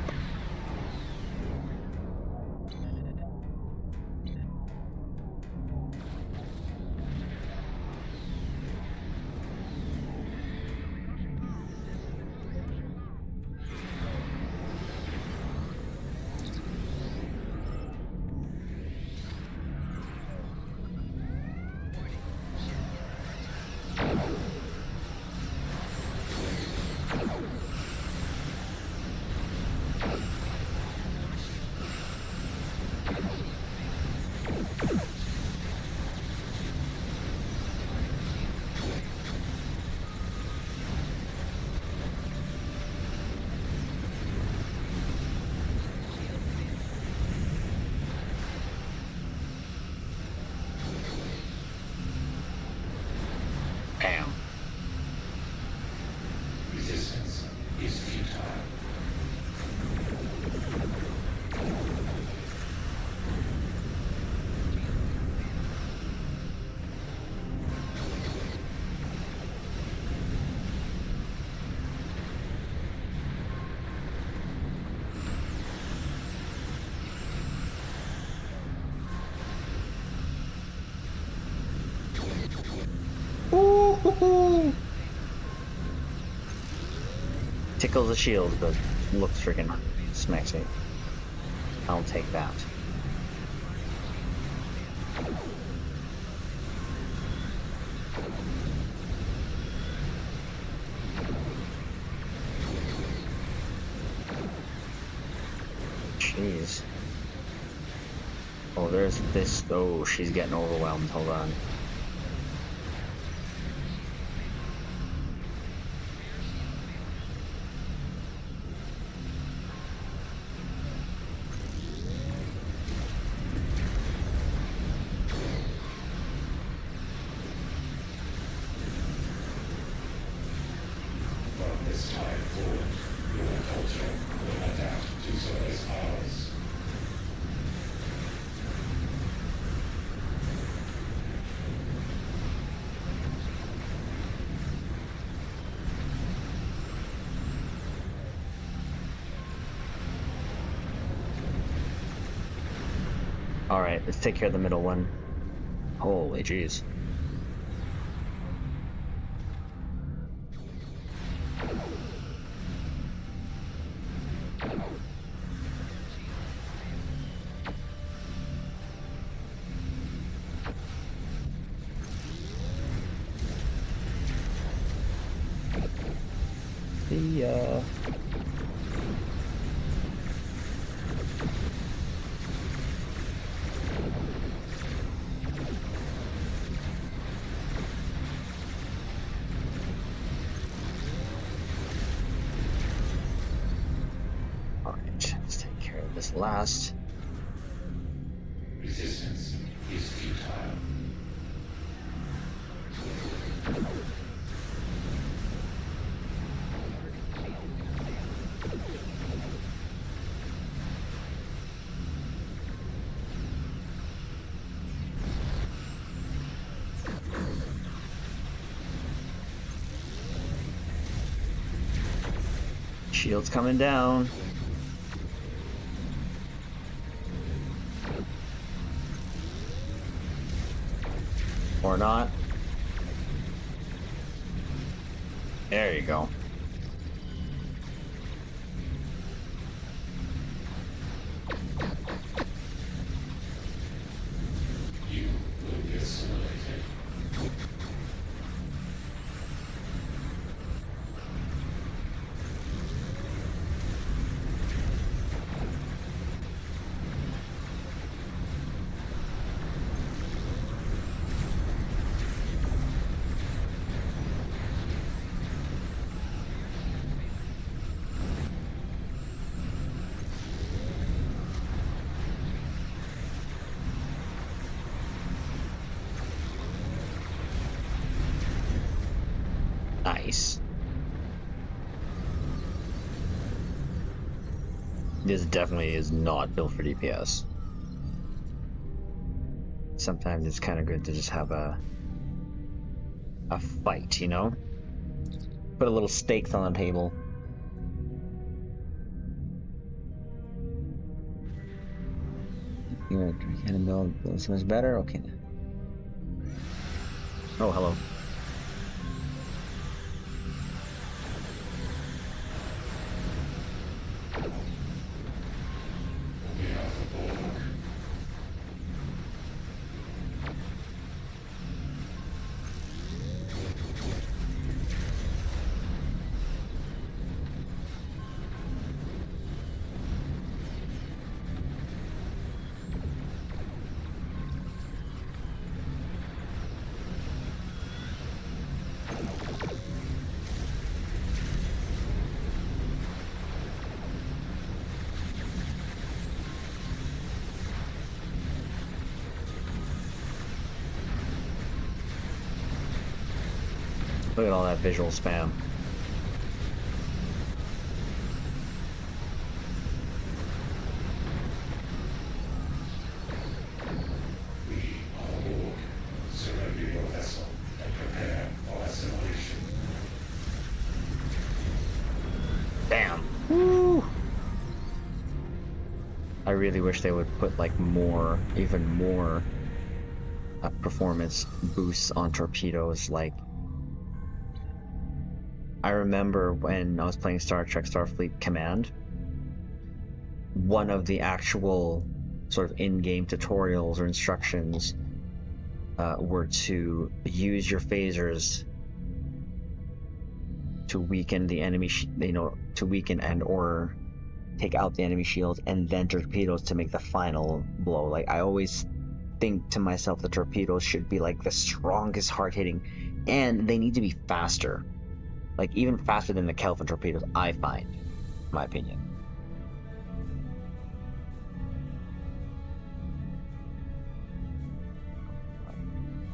Resistance is futile. Tickles the shield, but looks freaking smexy. I'll take that. Jeez. Oh, there's this. Oh, she's getting overwhelmed. Hold on. From this time forward, your culture will adapt to service ours. Alright, let's take care of the middle one. Holy jeez. The Alright, let's take care of this last. Resistance is futile. Shield's coming down. Or not. There you go. You will be assimilated. Nice. This definitely is not built for DPS. Sometimes it's kind of good to just have a fight, you know? Put a little stakes on the table. You're gonna build so much better? Okay. Oh, hello. We are the Borg. Look at all that visual spam. We are the Borg. Surrender your vessel and prepare for assimilation. Bam! Woo! I really wish they would put like more, even more performance boosts on torpedoes. Like, I remember when I was playing Star Trek Starfleet Command, one of the actual sort of in-game tutorials or instructions were to use your phasers to weaken the enemy, to weaken and or take out the enemy shields, and then torpedoes to make the final blow. Like, I always think to myself the torpedoes should be like the strongest, hard-hitting, and they need to be faster. Like, even faster than the Kelvin torpedoes, I find, in my opinion.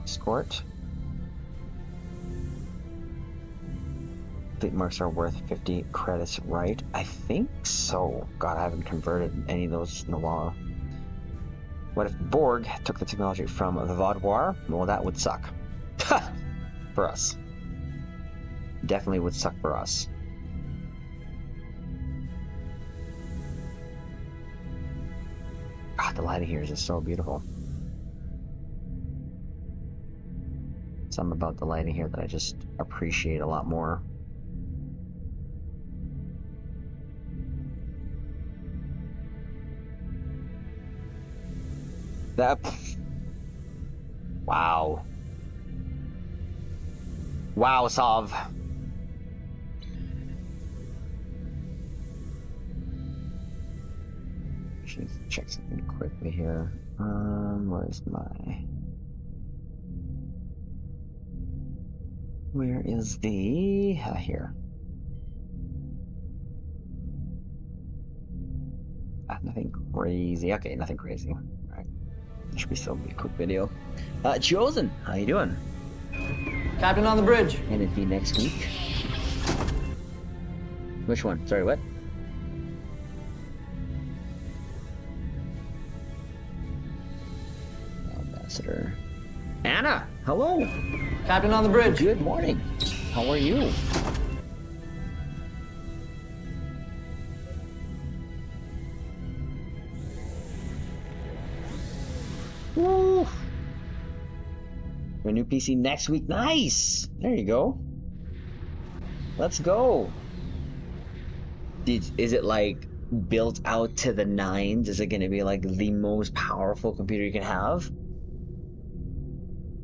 Escort. Fleet marks are worth 50 credits, right? I think so. God, I haven't converted any of those in a while. What if Borg took the technology from the Vaudoir? Well, that would suck. For us. Definitely would suck for us. God, the lighting here is just so beautiful. Something about the lighting here that I just appreciate a lot more. That. Wow. Wow, Sav. Should check something quickly here. Where's my? Where is the? Here. Nothing crazy. Okay, nothing crazy. All right. Should be still be a quick video. Chosen, how you doing? Captain on the bridge. And it'd be next week. Which one? Sorry, what? Ambassador. Anna, hello. Captain on the bridge. Good morning. How are you? Woo! My new PC next week. Nice. There you go. Let's go. Is it like built out to the nines? Is it going to be like the most powerful computer you can have?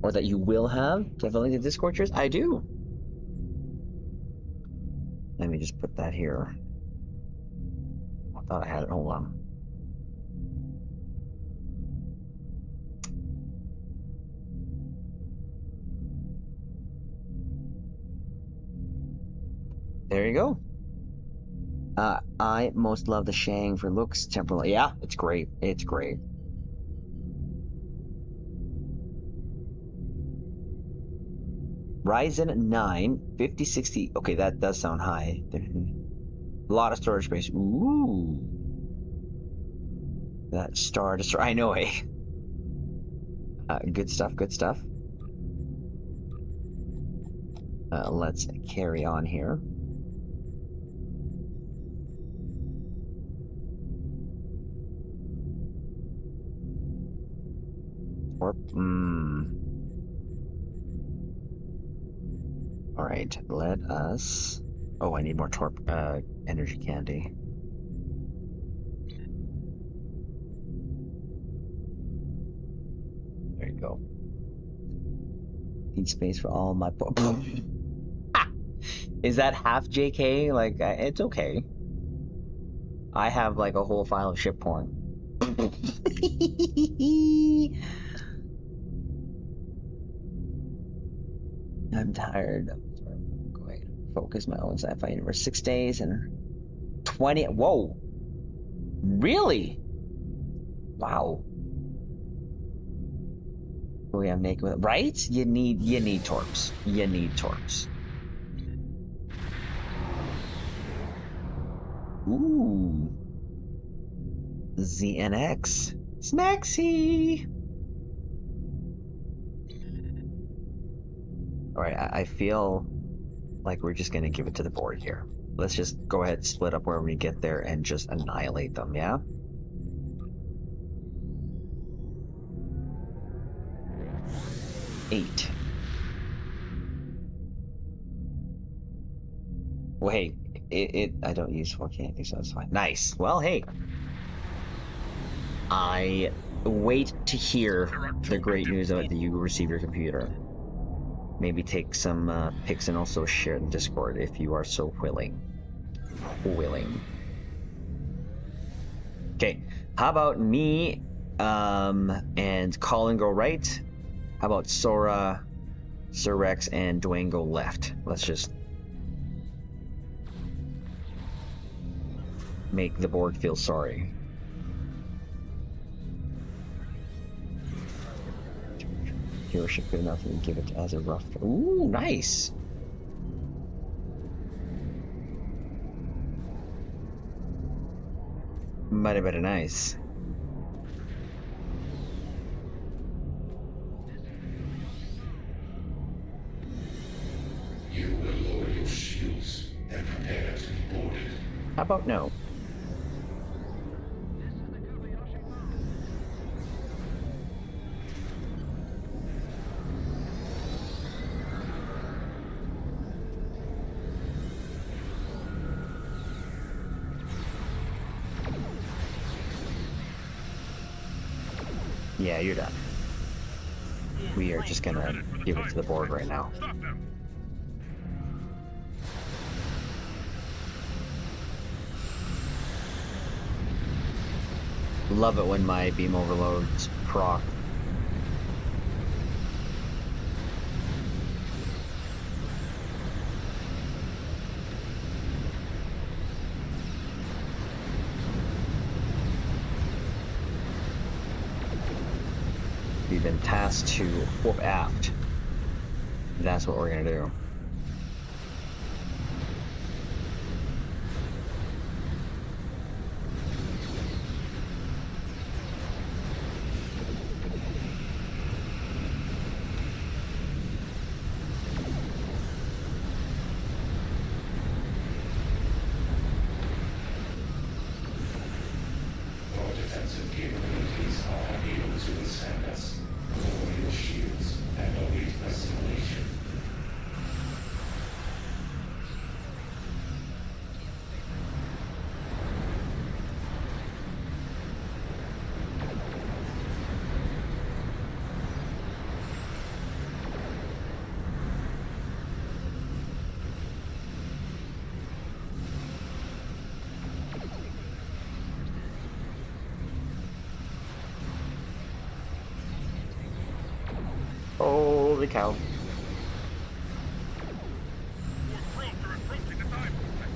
Or that you will have? Do you have a link to Discord, Cheers? I do. Let me just put that here. I thought I had it. Hold on. There you go. I most love the Shang for looks, temporal. Yeah, it's great. It's great. Ryzen 9 5060. Okay, that does sound high. A lot of storage space. Ooh. That Star Destroyer. I know, eh? Good stuff, good stuff. Let's carry on here. All right, let us. Oh, I need more energy candy. There you go. Need space for all my. Is that half JK? Like, it's okay. I have like a whole file of ship porn. I'm tired. I'm going to focus my own sci-fi universe. 6 days and 20. Whoa. Really? Wow. We are making with right? You need torps. You need torps. Ooh. ZNX. Snacksy. Alright, I feel like we're just gonna give it to the board here. Let's just go ahead and split up wherever we get there and just annihilate them, yeah? Eight. Well, hey, I don't use 4K anything, so that's fine. Nice. Well, hey. I wait to hear the great news that you receive your computer. Maybe take some pics and also share in Discord if you are so willing. Okay, how about me and Colin go right? How about Sora, Sir Rex, and Dwayne go left? Let's just make the board feel sorry. Viewership good enough to give it as a rough. Ooh, nice. Mighty, mighty nice. You will lower your shields and prepare to be boarded. How about no? Yeah, you're done. We are just gonna give it to the board right now. Stop them! Love it when my beam overloads proc. We've been tasked to whoop aft. That's what we're gonna do. Your defensive capabilities are unable to withstand us. Lower your shields and await assimilation. Holy cow. More troops are approaching the dive complex.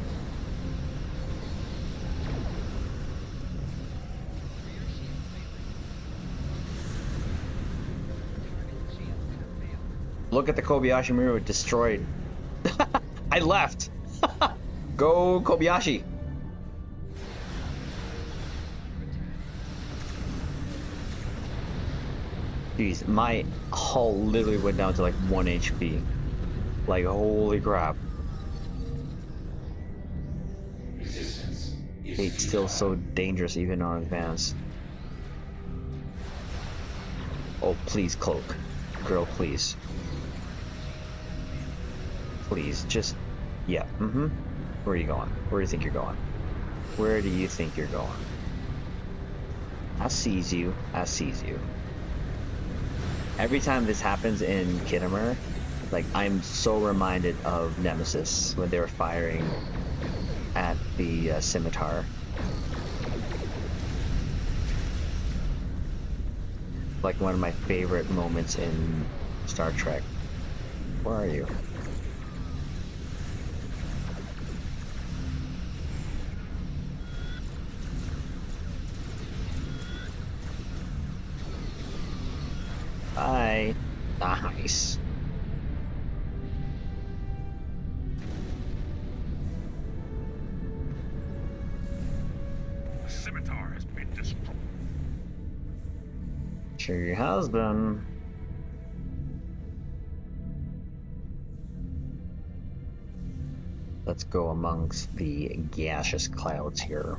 Look at the Kobayashi Maru, it destroyed. I left. Go Kobayashi. Jeez, my hull literally went down to like 1 HP. Like, holy crap. Resistance is It's still so dangerous even on advanced. Oh, please, Cloak. Girl, please. Please, just... Yeah, mm-hmm. Where are you going? Where do you think you're going? Where do you think you're going? I sees you. I sees you. Every time this happens in Kittimer, like, I'm so reminded of Nemesis when they were firing at the scimitar. Like one of my favorite moments in Star Trek. Where are you? Bye. Nice. The scimitar has been destroyed. Sure your husband. Let's go amongst the gaseous clouds here.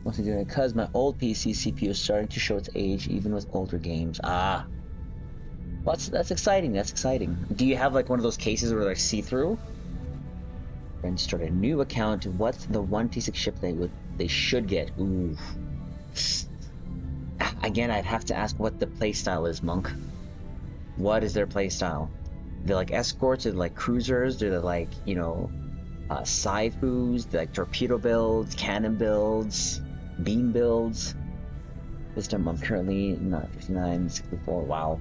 What's he doing? Because my old PC CPU is starting to show its age even with older games. Ah. Well, that's exciting. That's exciting. Do you have like one of those cases where like see-through? Friends start a new account. What's the one T6 ship they should get? Ooh. Again, I'd have to ask what the playstyle is, Monk. What is their playstyle? They're like escorts, or like cruisers, they're like, you know, Saifus, like torpedo builds, cannon builds, beam builds. This time I'm currently not 59, 64. Wow.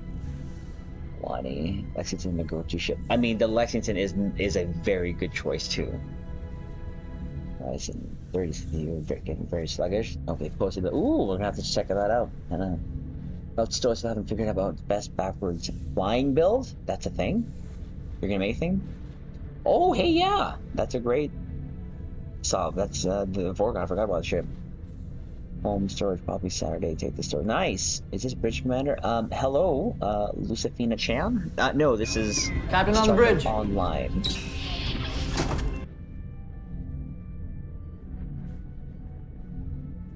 Lonnie, Lexington, the go-to ship. I mean, the Lexington is a very good choice too. It's in 30, getting very sluggish. Okay, posted. Ooh, we're gonna have to check that out. I know. But still haven't figured out about best backwards flying build. That's a thing. You're gonna make a thing. Oh, hey, yeah, that's a great solve. That's the Vorgon. I forgot about the ship. Home storage probably Saturday. Take the store. Nice. Is this Bridge Commander? Hello, Lucifina Chan. No, this is Captain on the bridge. Online.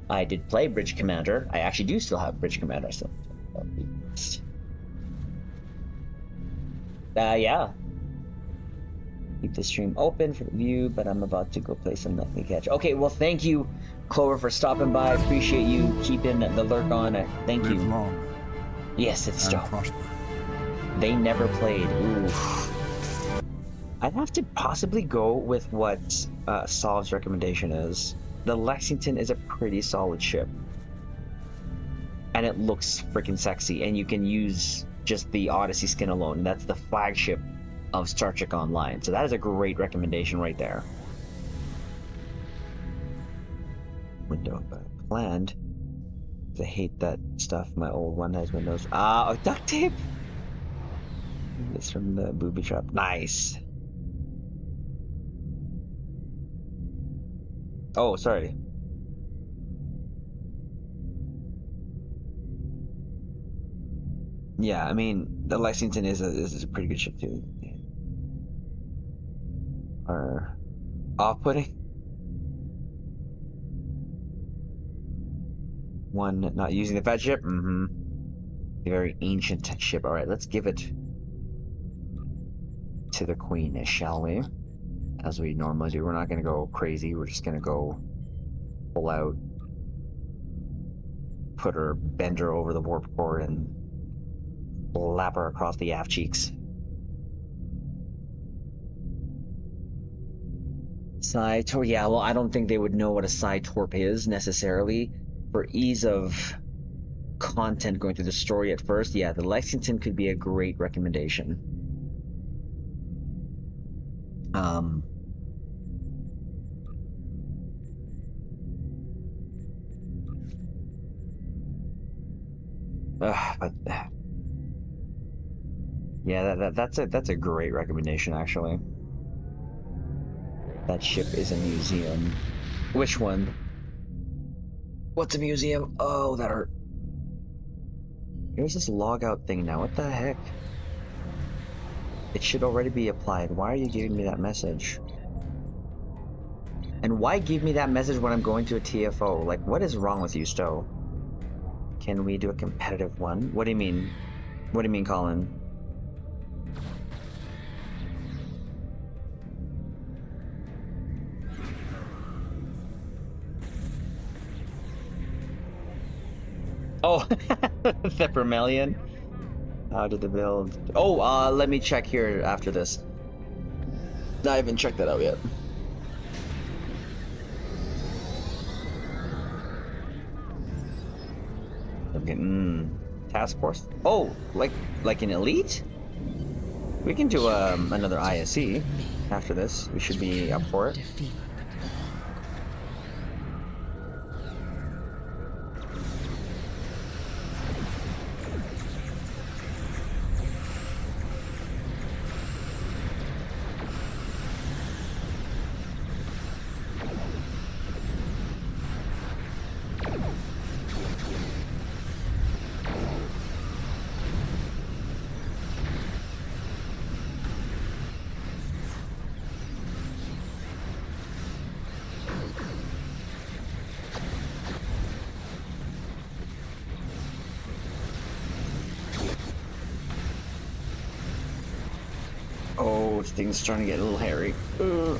I did play Bridge Commander. I actually do still have Bridge Commander. So, yeah. Keep the stream open for view, but I'm about to go play some Nothing Catch. Okay, well, thank you, Clover, for stopping by. Appreciate you keeping the lurk on. Thank you. Live long Yes, it's and stop. prosper. They never played. Ooh. I'd have to possibly go with what Solve's recommendation is. The Lexington is a pretty solid ship. And it looks freaking sexy. And you can use just the Odyssey skin alone. That's the flagship of Star Trek Online. So that is a great recommendation right there. Window planned. I hate that stuff. My old one has windows. Duct tape! It's from the booby trap. Nice. Oh, sorry. Yeah, I mean, the Lexington is a pretty good ship too. Or off-putting. One not using the fat ship. A very ancient ship. All right, let's give it to the Queen, shall we? As we normally do. We're not going to go crazy. We're just going to go pull out, bend her over the warp core, and slap her across the aft cheeks. Sci-torp, yeah, well, I don't think they would know what a sci-torp is necessarily. For ease of content going through the story at first, yeah, the Lexington could be a great recommendation. But yeah, that's a great recommendation actually. That ship is a museum. Which one? What's a museum? Oh, that hurt. Here's this log out thing now. What the heck? It should already be applied. Why are you giving me that message? And why give me that message when I'm going to a TFO? Like, what is wrong with you, Stowe? Can we do a competitive one? What do you mean? What do you mean, Colin? Oh, the Vermilion. How did the build? Oh, let me check here after this. I haven't checked that out yet. Okay, task force. Oh, like an elite? We can do another ISE after this. We should be up for it. Oh, this thing's starting to get a little hairy. Ugh.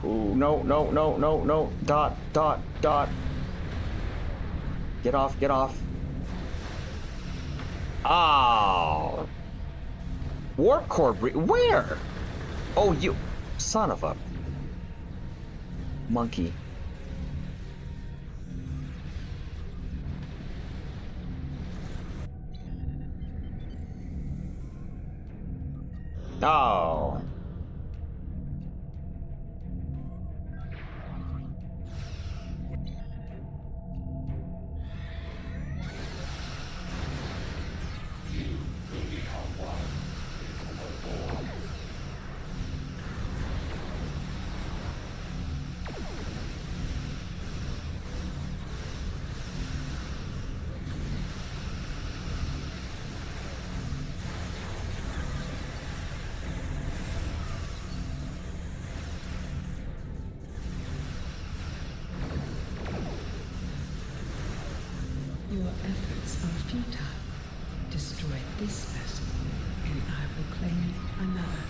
Ooh, no, no, no, no, no. Dot, dot, dot. Get off, get off. Oh. Warp core where? Oh, you son of a monkey. Oh. Your efforts are futile. Destroy this vessel, and I will claim another.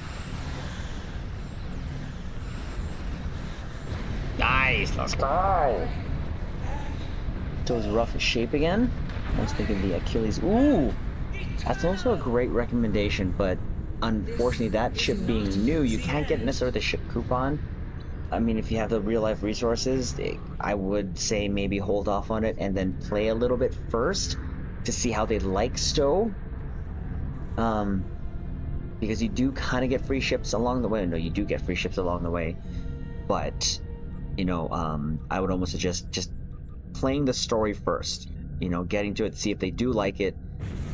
Nice, let's go. Those rough shape again. I was thinking the Achilles. Ooh, that's also a great recommendation, but unfortunately, that ship being new, you can't get necessarily the ship coupon. I mean, if you have the real life resources, I would say maybe hold off on it and then play a little bit first to see how they like Stowe. Because you do kind of get free ships along the way. No, you do get free ships along the way, but you know, I would almost suggest just playing the story first. You know, getting to it, see if they do like it.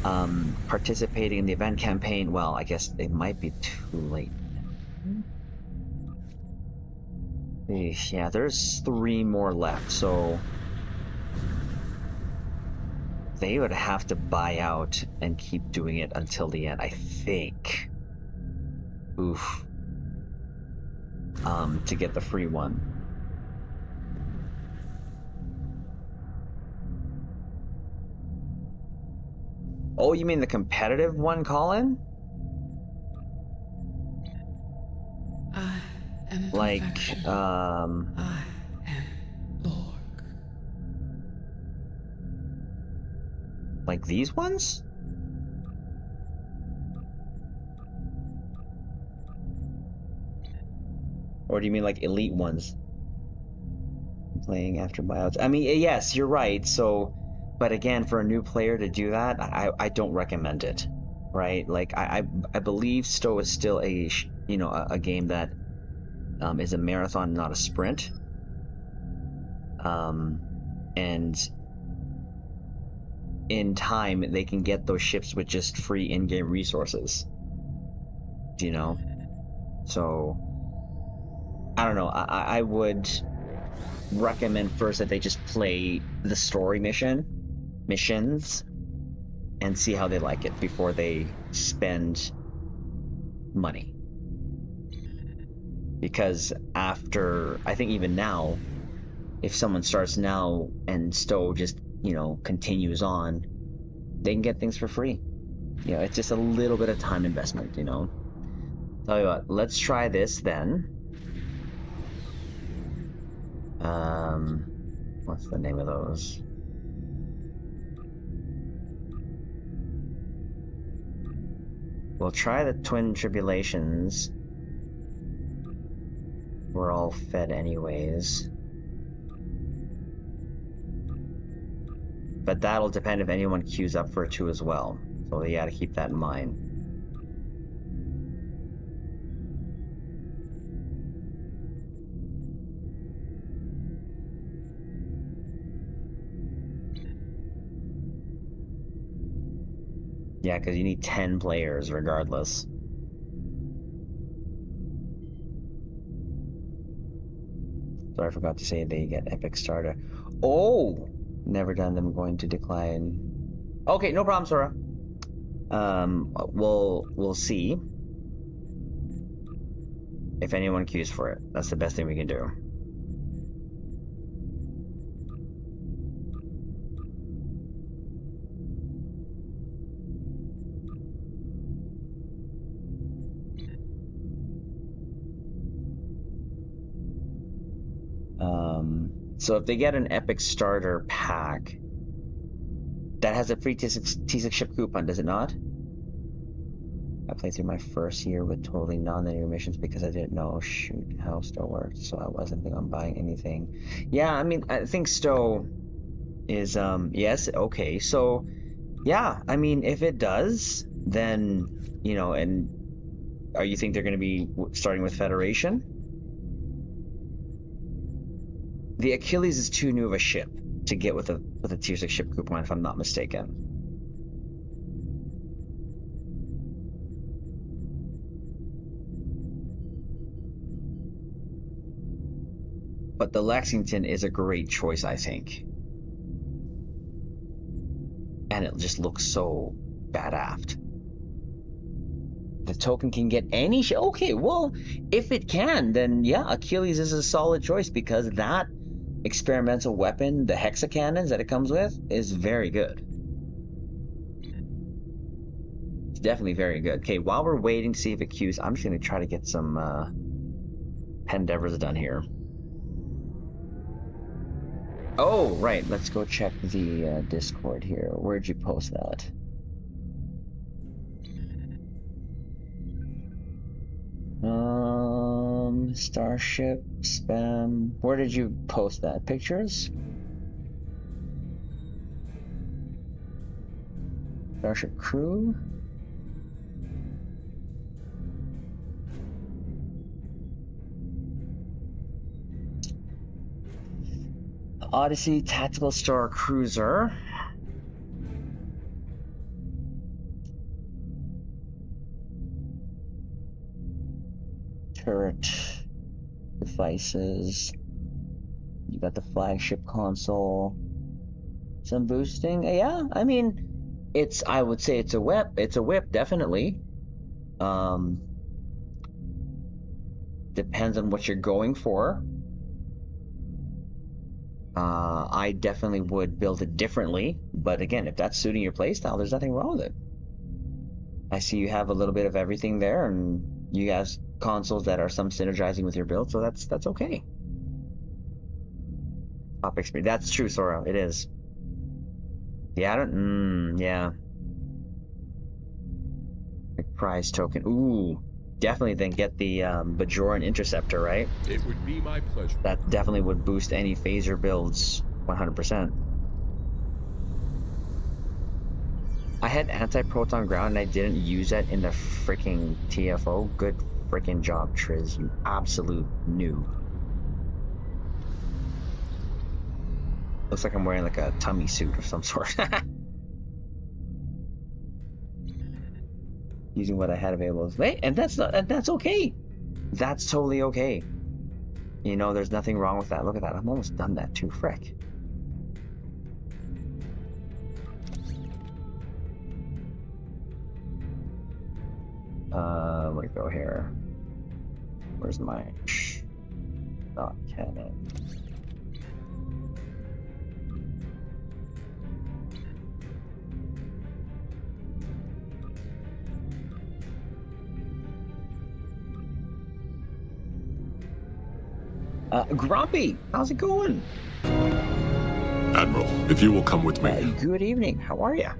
Participating in the event campaign. Well, I guess it might be too late. Yeah, there's 3 more left, so they would have to buy out and keep doing it until the end, I think. Oof. To get the free one. Oh, you mean the competitive one, Colin? I am Like, perfection. I am Borg. like these ones? Or do you mean like elite ones? Playing after buyouts. I mean, yes, you're right. So, but again, for a new player to do that, I don't recommend it. Right? Like, I believe Stowe is still a game that is a marathon, not a sprint. And in time, they can get those ships with just free in-game resources. You know? So, I don't know. I would recommend first that they just play the story missions and see how they like it before they spend money. Because after, I think even now, if someone starts now and Stowe just, continues on, they can get things for free. It's just a little bit of time investment, Tell you what, let's try this then. What's the name of those? We'll try the Twin Tribulations. We're all fed anyways. But that'll depend if anyone queues up for 2 as well. So you gotta keep that in mind. Yeah, because you need 10 players regardless. Sorry, I forgot to say they get Epic Starter. Oh! Never done them, going to decline. Okay, no problem, Sora. We'll see if anyone queues for it. That's the best thing we can do. So if they get an epic starter pack, that has a free T6 ship coupon, does it not? I played through my first year with totally non-linear missions because I didn't know how Stowe worked, so I wasn't thinking on buying anything. Yeah, I mean, I think Stowe is yes, okay. So yeah, I mean, if it does, then and you think they're going to be starting with Federation? The Achilles is too new of a ship to get with a tier 6 ship coupon, if I'm not mistaken. But the Lexington is a great choice, I think. And it just looks so bad aft. The token can get any ship. Okay, well, if it can, then yeah, Achilles is a solid choice because that experimental weapon, the hexacannons that it comes with, is very good. It's definitely very good. Okay, while we're waiting to see if it queues, I'm just going to try to get some Pendevers done here. Oh, right. Let's go check the Discord here. Where'd you post that? Starship spam. Where did you post that? Pictures? Starship crew? Odyssey Tactical Star Cruiser. Turret devices. You got the flagship console. Some boosting. Yeah, I mean, I would say it's a whip. It's a whip, definitely. Depends on what you're going for. I definitely would build it differently, but again, if that's suiting your playstyle, there's nothing wrong with it. I see you have a little bit of everything there, and you guys consoles that are some synergizing with your build, so that's okay. Top experience. That's true, Sora. It is. Yeah, I don't. Yeah. Prize token. Ooh, definitely. Then get the Bajoran Interceptor, right? It would be my pleasure. That definitely would boost any phaser builds 100%. I had anti-proton ground and I didn't use it in the freaking TFO. Good freaking job, Triz. You absolute noob. Looks like I'm wearing like a tummy suit of some sort. Using what I had available. Hey, and that's okay. That's totally okay. There's nothing wrong with that. Look at that. I'm almost done that too. Frick. Let me go here. Where's my not cannon? Grumpy, how's it going? Admiral, if you will come with me. Good evening. How are you?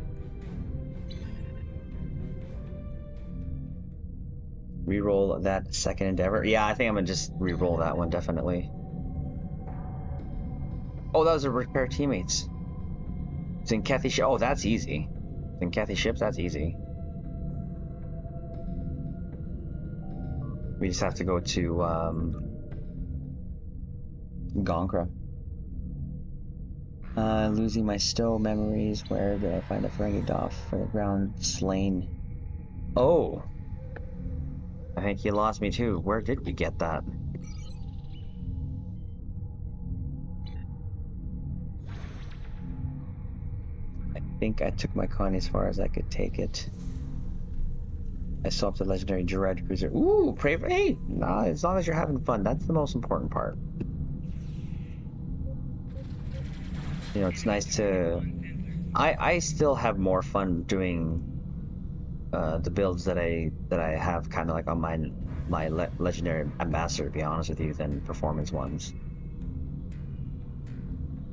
Reroll that second endeavor. Yeah, I think I'm gonna just reroll that one definitely. Oh, that was a repair teammates. Zinkethi ship. Oh, that's easy. Zinkethi ships. That's easy. We just have to go to Gonkra. Losing my Stowe memories. Where did I find the Ferengi Doff for the ground slain? Oh. I think you lost me too. Where did we get that? I think I took my Connie as far as I could take it. I saw up the legendary Dread Cruiser. Ooh, pray for. Hey, nah, as long as you're having fun, that's the most important part. It's nice to. I still have more fun doing the builds that I have kind of like on my legendary ambassador, to be honest with you, than performance ones.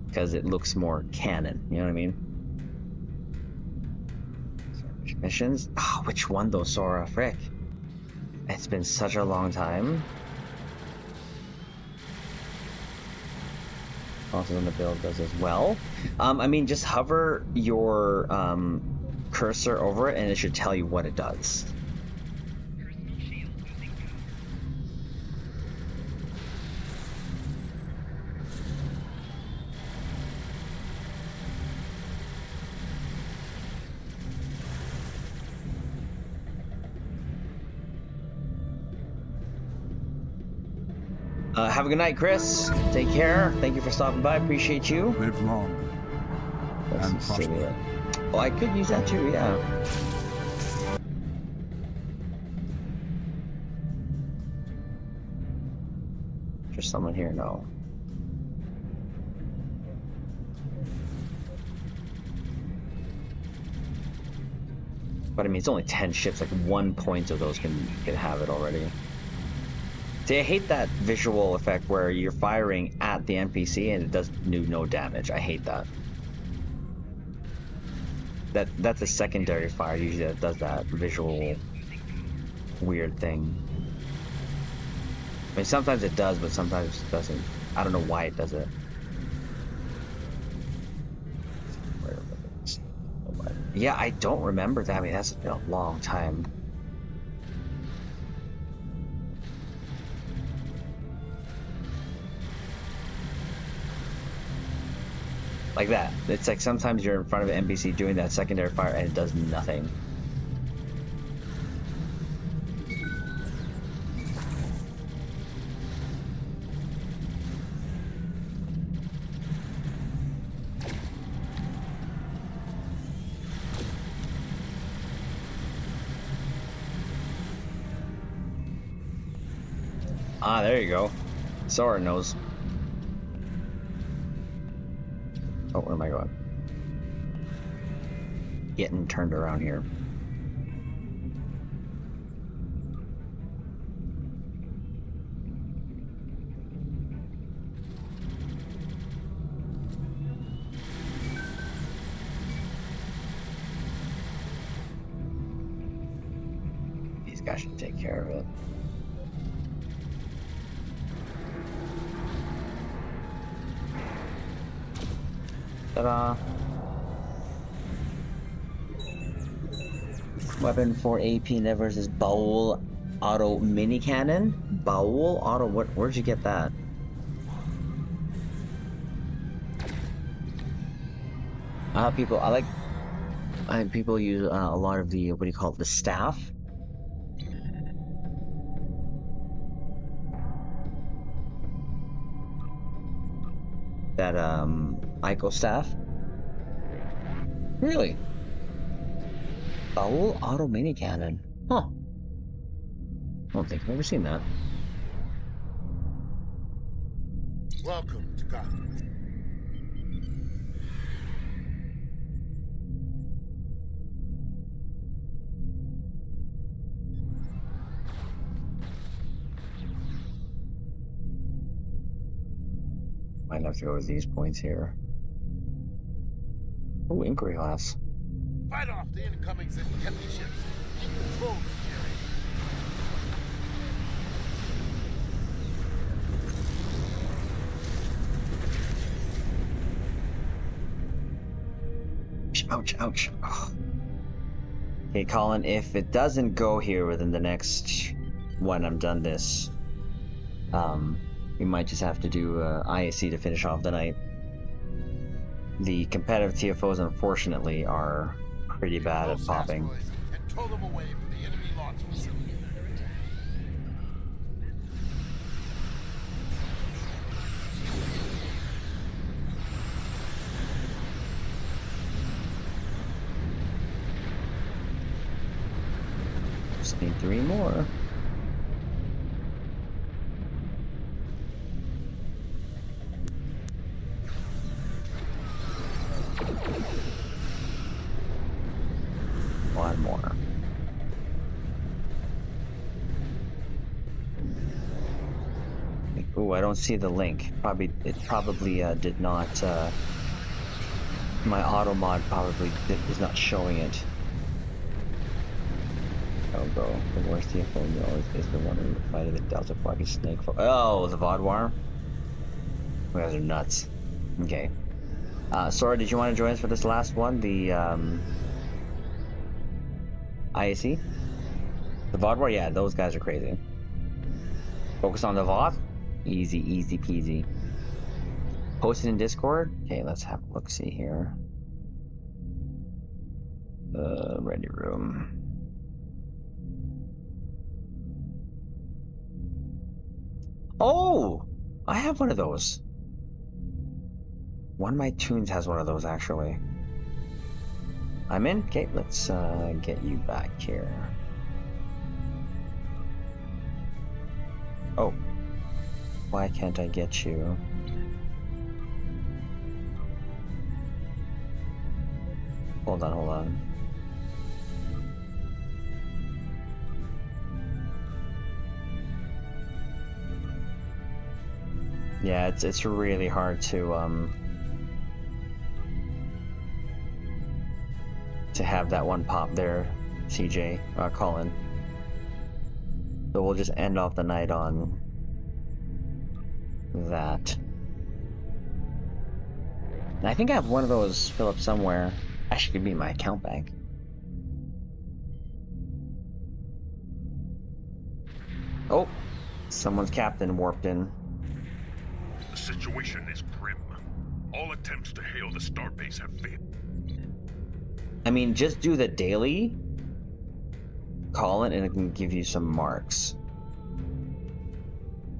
because it looks more canon. You know what I mean? Missions? Oh, which one though, Sora? Frick. It's been such a long time. Also in the build does as well. I mean, just hover your cursor over it and it should tell you what it does. Have a good night, Chris. Take care. Thank you for stopping by. Appreciate you. Live long and prosper. Oh, I could use that too, yeah. There's someone here, no. But I mean, it's only 10 ships, like 1 point of those can have it already. See, I hate that visual effect where you're firing at the NPC and it does do no damage. I hate that. That's a secondary fire usually that does that visual weird thing. I mean, sometimes it does, but sometimes it doesn't. I don't know why it does it. Yeah, I don't remember that. I mean, that's been a long time. Like that. It's like sometimes you're in front of an NPC doing that secondary fire and it does nothing. Ah, there you go. Sora knows. Oh, where am I going? Getting turned around here. These guys should take care of it. Ta-da! Weapon for AP Nevers is Bowl Auto Mini Cannon. Bowl Auto. Where'd you get that? People use a lot of the what do you call it? The staff. That Ico staff. Really? Bowl Auto Mini Cannon. Huh. I don't think I've ever seen that. Welcome to Gotham. Might have to go with these points here. Oh, inquiry glass. Fight off the incomings and enemy ships. Keep control of the area. Ouch, ouch. Oh. Okay, Colin, if it doesn't go here within the next when I'm done this, we might just have to do IAC to finish off the night. The competitive TFOs, unfortunately, are pretty bad at popping. And tow them away from the enemy launch facility. Just need 3 more. One more. Ooh, I don't see the link. It probably did not. My auto mod probably is not showing it. Oh, bro, the worst TFO you always is the one who fighted the Delta Quaggy Snake for. Oh, the Vodwar. You guys are nuts. Okay. Sora, did you want to join us for this last one? The IAC? The Vodwar? Yeah, those guys are crazy. Focus on the Vod? Easy, easy peasy. Post it in Discord? Okay, let's have a look see here. Ready room. Oh! I have one of those. One of my tunes has one of those, actually. I'm in? Okay, let's get you back here. Oh. Why can't I get you? Hold on, hold on. Yeah, it's really hard to have that one pop there, CJ, Colin. So we'll just end off the night on that. And I think I have one of those fill up somewhere. Actually, could be in my account bank. Oh, someone's captain warped in. The situation is grim. All attempts to hail the starbase have failed. I mean, just do the daily, call it, and it can give you some marks.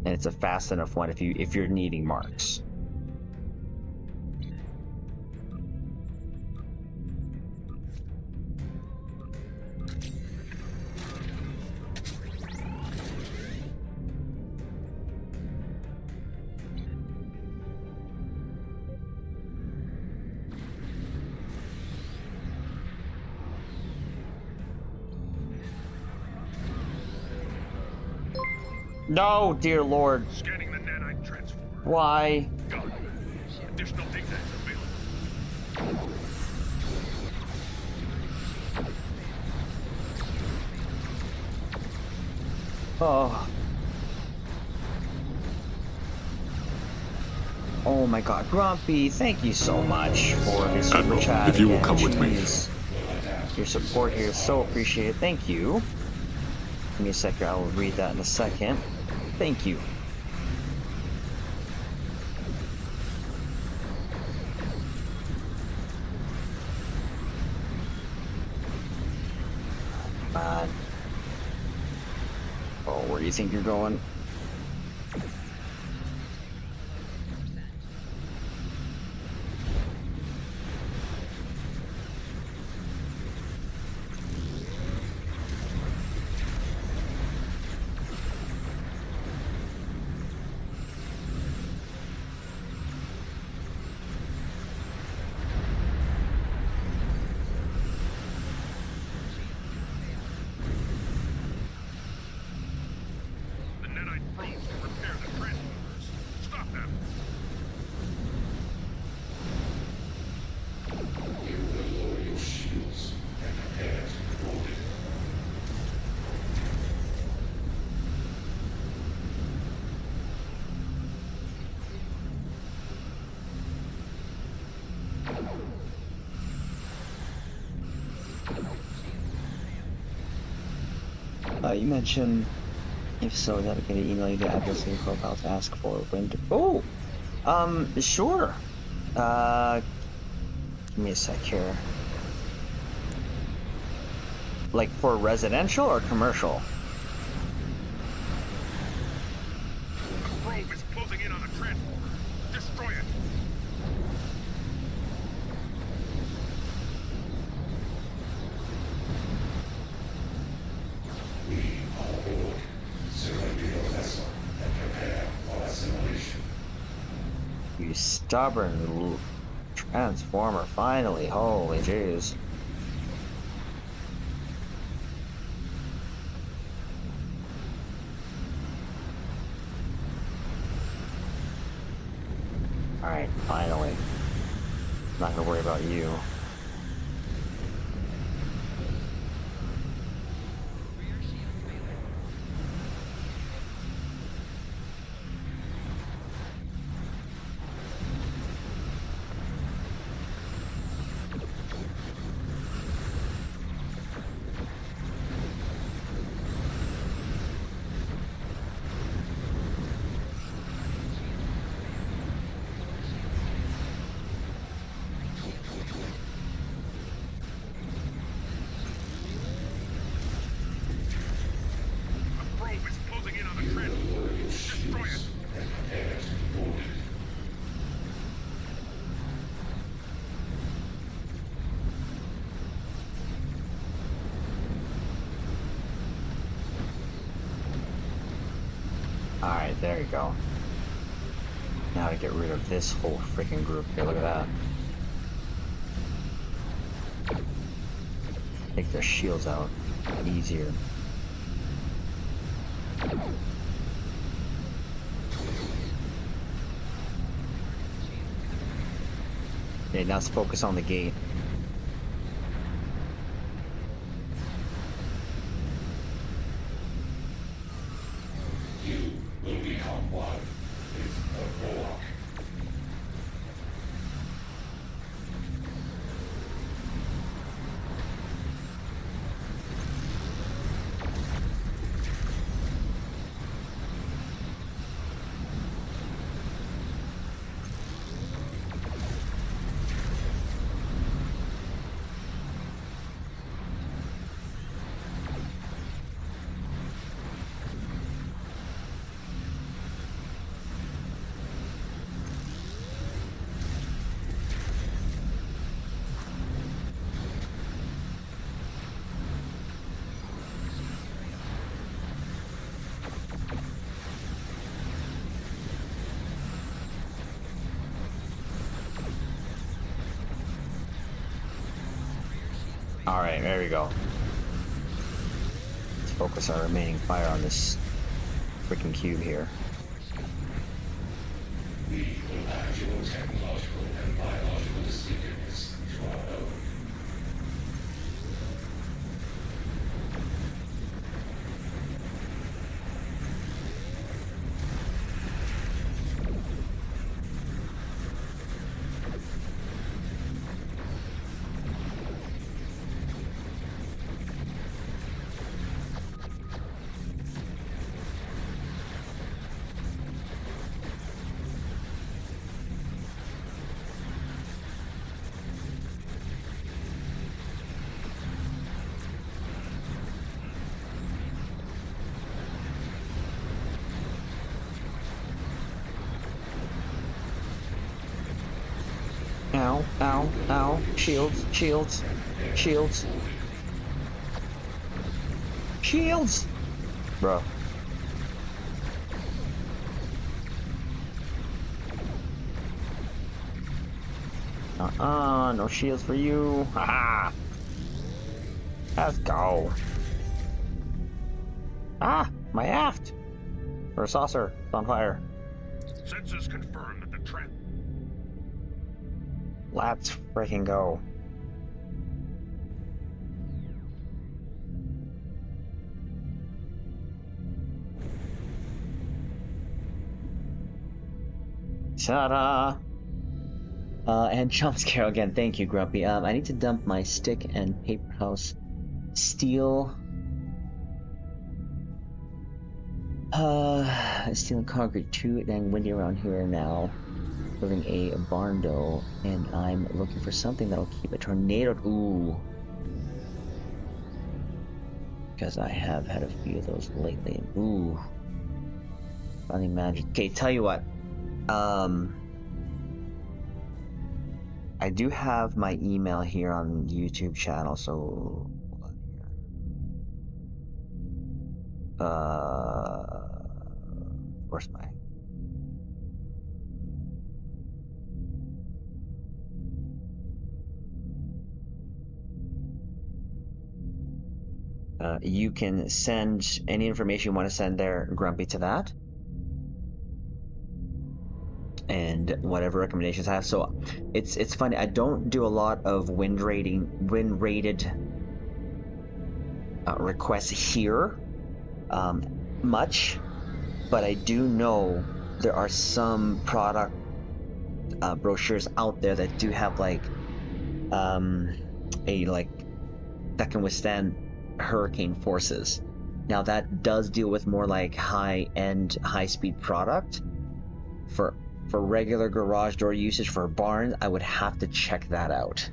And it's a fast enough one if you're needing marks. No, dear Lord. Scanning the nanite transformer. Why? Got it. Additional data is available. Oh. Oh my God, Grumpy! Thank you so much for this super Admiral, chat. if you will again. come with me. Jeez. Your support here is so appreciated. Thank you. Give me a second. I will read that in a second. Thank you. Oh, where do you think you're going? You mentioned, if so, that I can email you the address of your profile to ask for when to. Oh, sure. Give me a sec here. Like for residential or commercial? The probe is closing in on the transformer. Destroy it. You stubborn transformer, finally. Holy jeez. Finally. Not gonna worry about you. A probe is closing in on the transport. Destroy it. And prepare to be boarded. Alright, there you go. Now to get rid of this whole freaking group here, look at that. Take their shields out. Easier. Okay, now let's focus on the gate. You will become one with the Borg. Alright, there we go. Let's focus our remaining fire on this freaking cube here. We will add your technological and biological distinctiveness to our own. Ow, ow, ow. Shields, shields, shields. Shields! Bro. No shields for you. Haha. Let's go. Ah, my aft. Or a saucer. It's on fire. Sensors confirm that the Let's freaking go. Ta-da! And jump scare again. Thank you, Grumpy. I need to dump my stick and paper house steel. Steel and concrete too. Dang windy around here now. Building a barn door, and I'm looking for something that'll keep a tornado. Ooh. Because I have had a few of those lately. Ooh. Finally managed. Okay, tell you what. I do have my email here on YouTube channel, so hold on here. Where's my? You can send any information you want to send there, Grumpy, to that. and whatever recommendations I have. So it's funny. I don't do a lot of win rated requests here, much, but I do know there are some product brochures out there that do have like a like that can withstand hurricane forces. Now that does deal with more like high-end, high-speed product. For regular garage door usage for barns, I would have to check that out.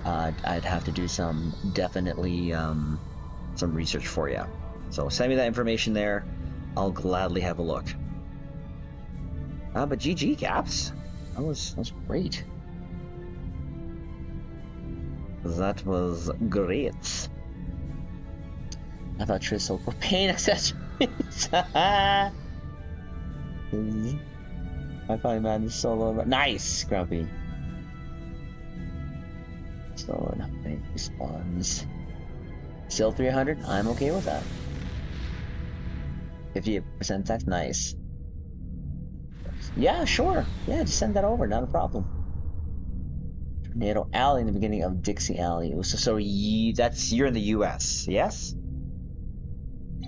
I'd have to do some research for you. So send me that information there. I'll gladly have a look. But GG, Caps. That was great. That was great. I thought Triz sold propane accessories. I find man is solo. Nice, Grumpy. So nothing responds. Still 300. I'm okay with that. 58% tax. Nice. Yeah, sure. Yeah, just send that over. Not a problem. Tornado Alley in the beginning of Dixie Alley. So you're in the U.S. Yes.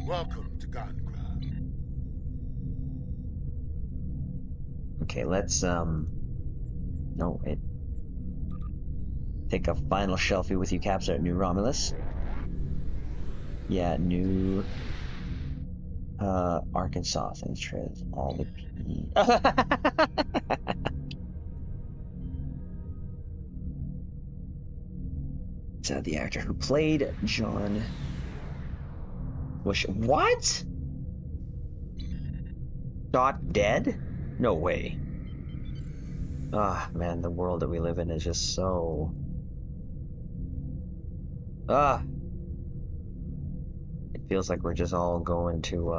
Welcome to Garden Crowd. Okay, let's take a final selfie with you, Caps, at New Romulus. Yeah, New Arkansas. Thanks, Triz. All the P. So the actor who played John what? Shot dead? No way. Ah, man, the world that we live in is just so... It feels like we're just all going to,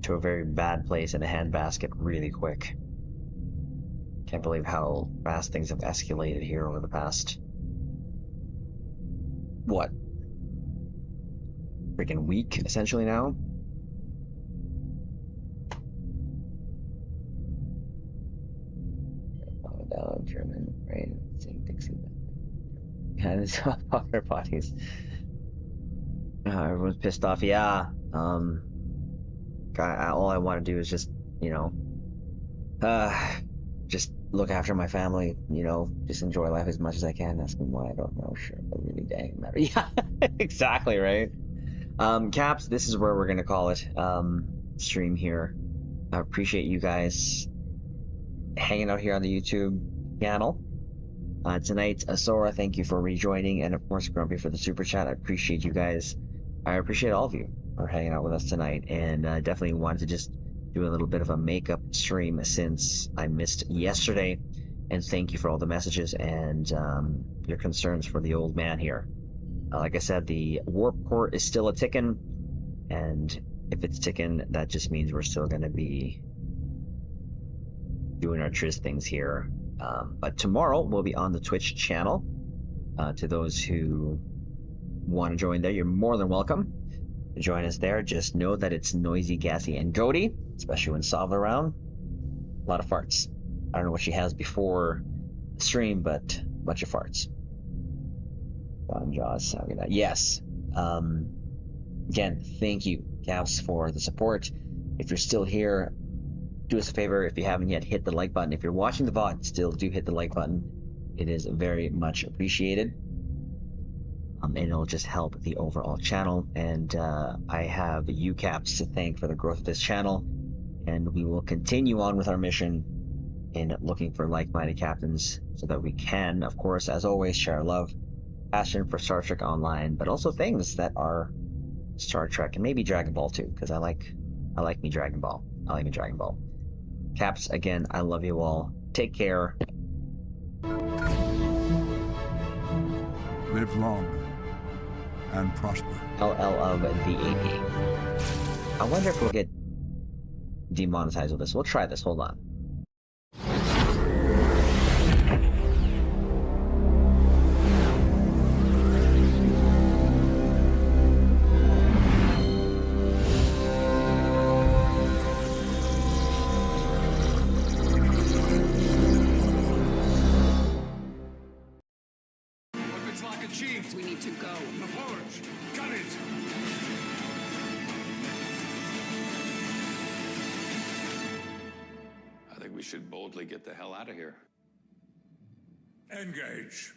a very bad place in a handbasket really quick. Can't believe how fast things have escalated here over the past... what? Freaking week, essentially, now? German, right? Dixie. Kind of water bodies. Everyone's pissed off. Yeah. All I want to do is just, just look after my family, just enjoy life as much as I can. Ask me why, I don't know, sure, but really dang matter. Yeah, exactly, right? Caps, this is where we're gonna call it, stream here. I appreciate you guys hanging out here on the YouTube channel. Tonight, Asora, thank you for rejoining, and of course, Grumpy for the super chat. I appreciate you guys. I appreciate all of you for hanging out with us tonight, and definitely wanted to just do a little bit of a makeup stream since I missed yesterday, and thank you for all the messages and your concerns for the old man here. Like I said, the warp core is still a ticking, and if it's ticking, that just means we're still going to be doing our Triz things here. But tomorrow we'll be on the Twitch channel. To those who want to join there, you're more than welcome to join us there. Just know that it's noisy, gassy, and goaty, especially when Salve around. A lot of farts. I don't know what she has before the stream, but a bunch of farts. Bon Jaws, yes. Again, thank you, Gauss, for the support. If you're still here, do us a favor. If you haven't yet, hit the like button. If you're watching the VOD, still do hit the like button. It is very much appreciated. And it'll just help the overall channel. And I have UCAPs to thank for the growth of this channel. And we will continue on with our mission in looking for like-minded captains so that we can, of course, as always, share our love, passion for Star Trek Online, but also things that are Star Trek and maybe Dragon Ball too, because I like me Dragon Ball. I like me Dragon Ball. Caps, again, I love you all. Take care. Live long and prosper. LL of the AP. I wonder if we'll get demonetized with this. We'll try this. Hold on. achieved. We need to go. The forge. Got it. I think we should boldly get the hell out of here. Engage.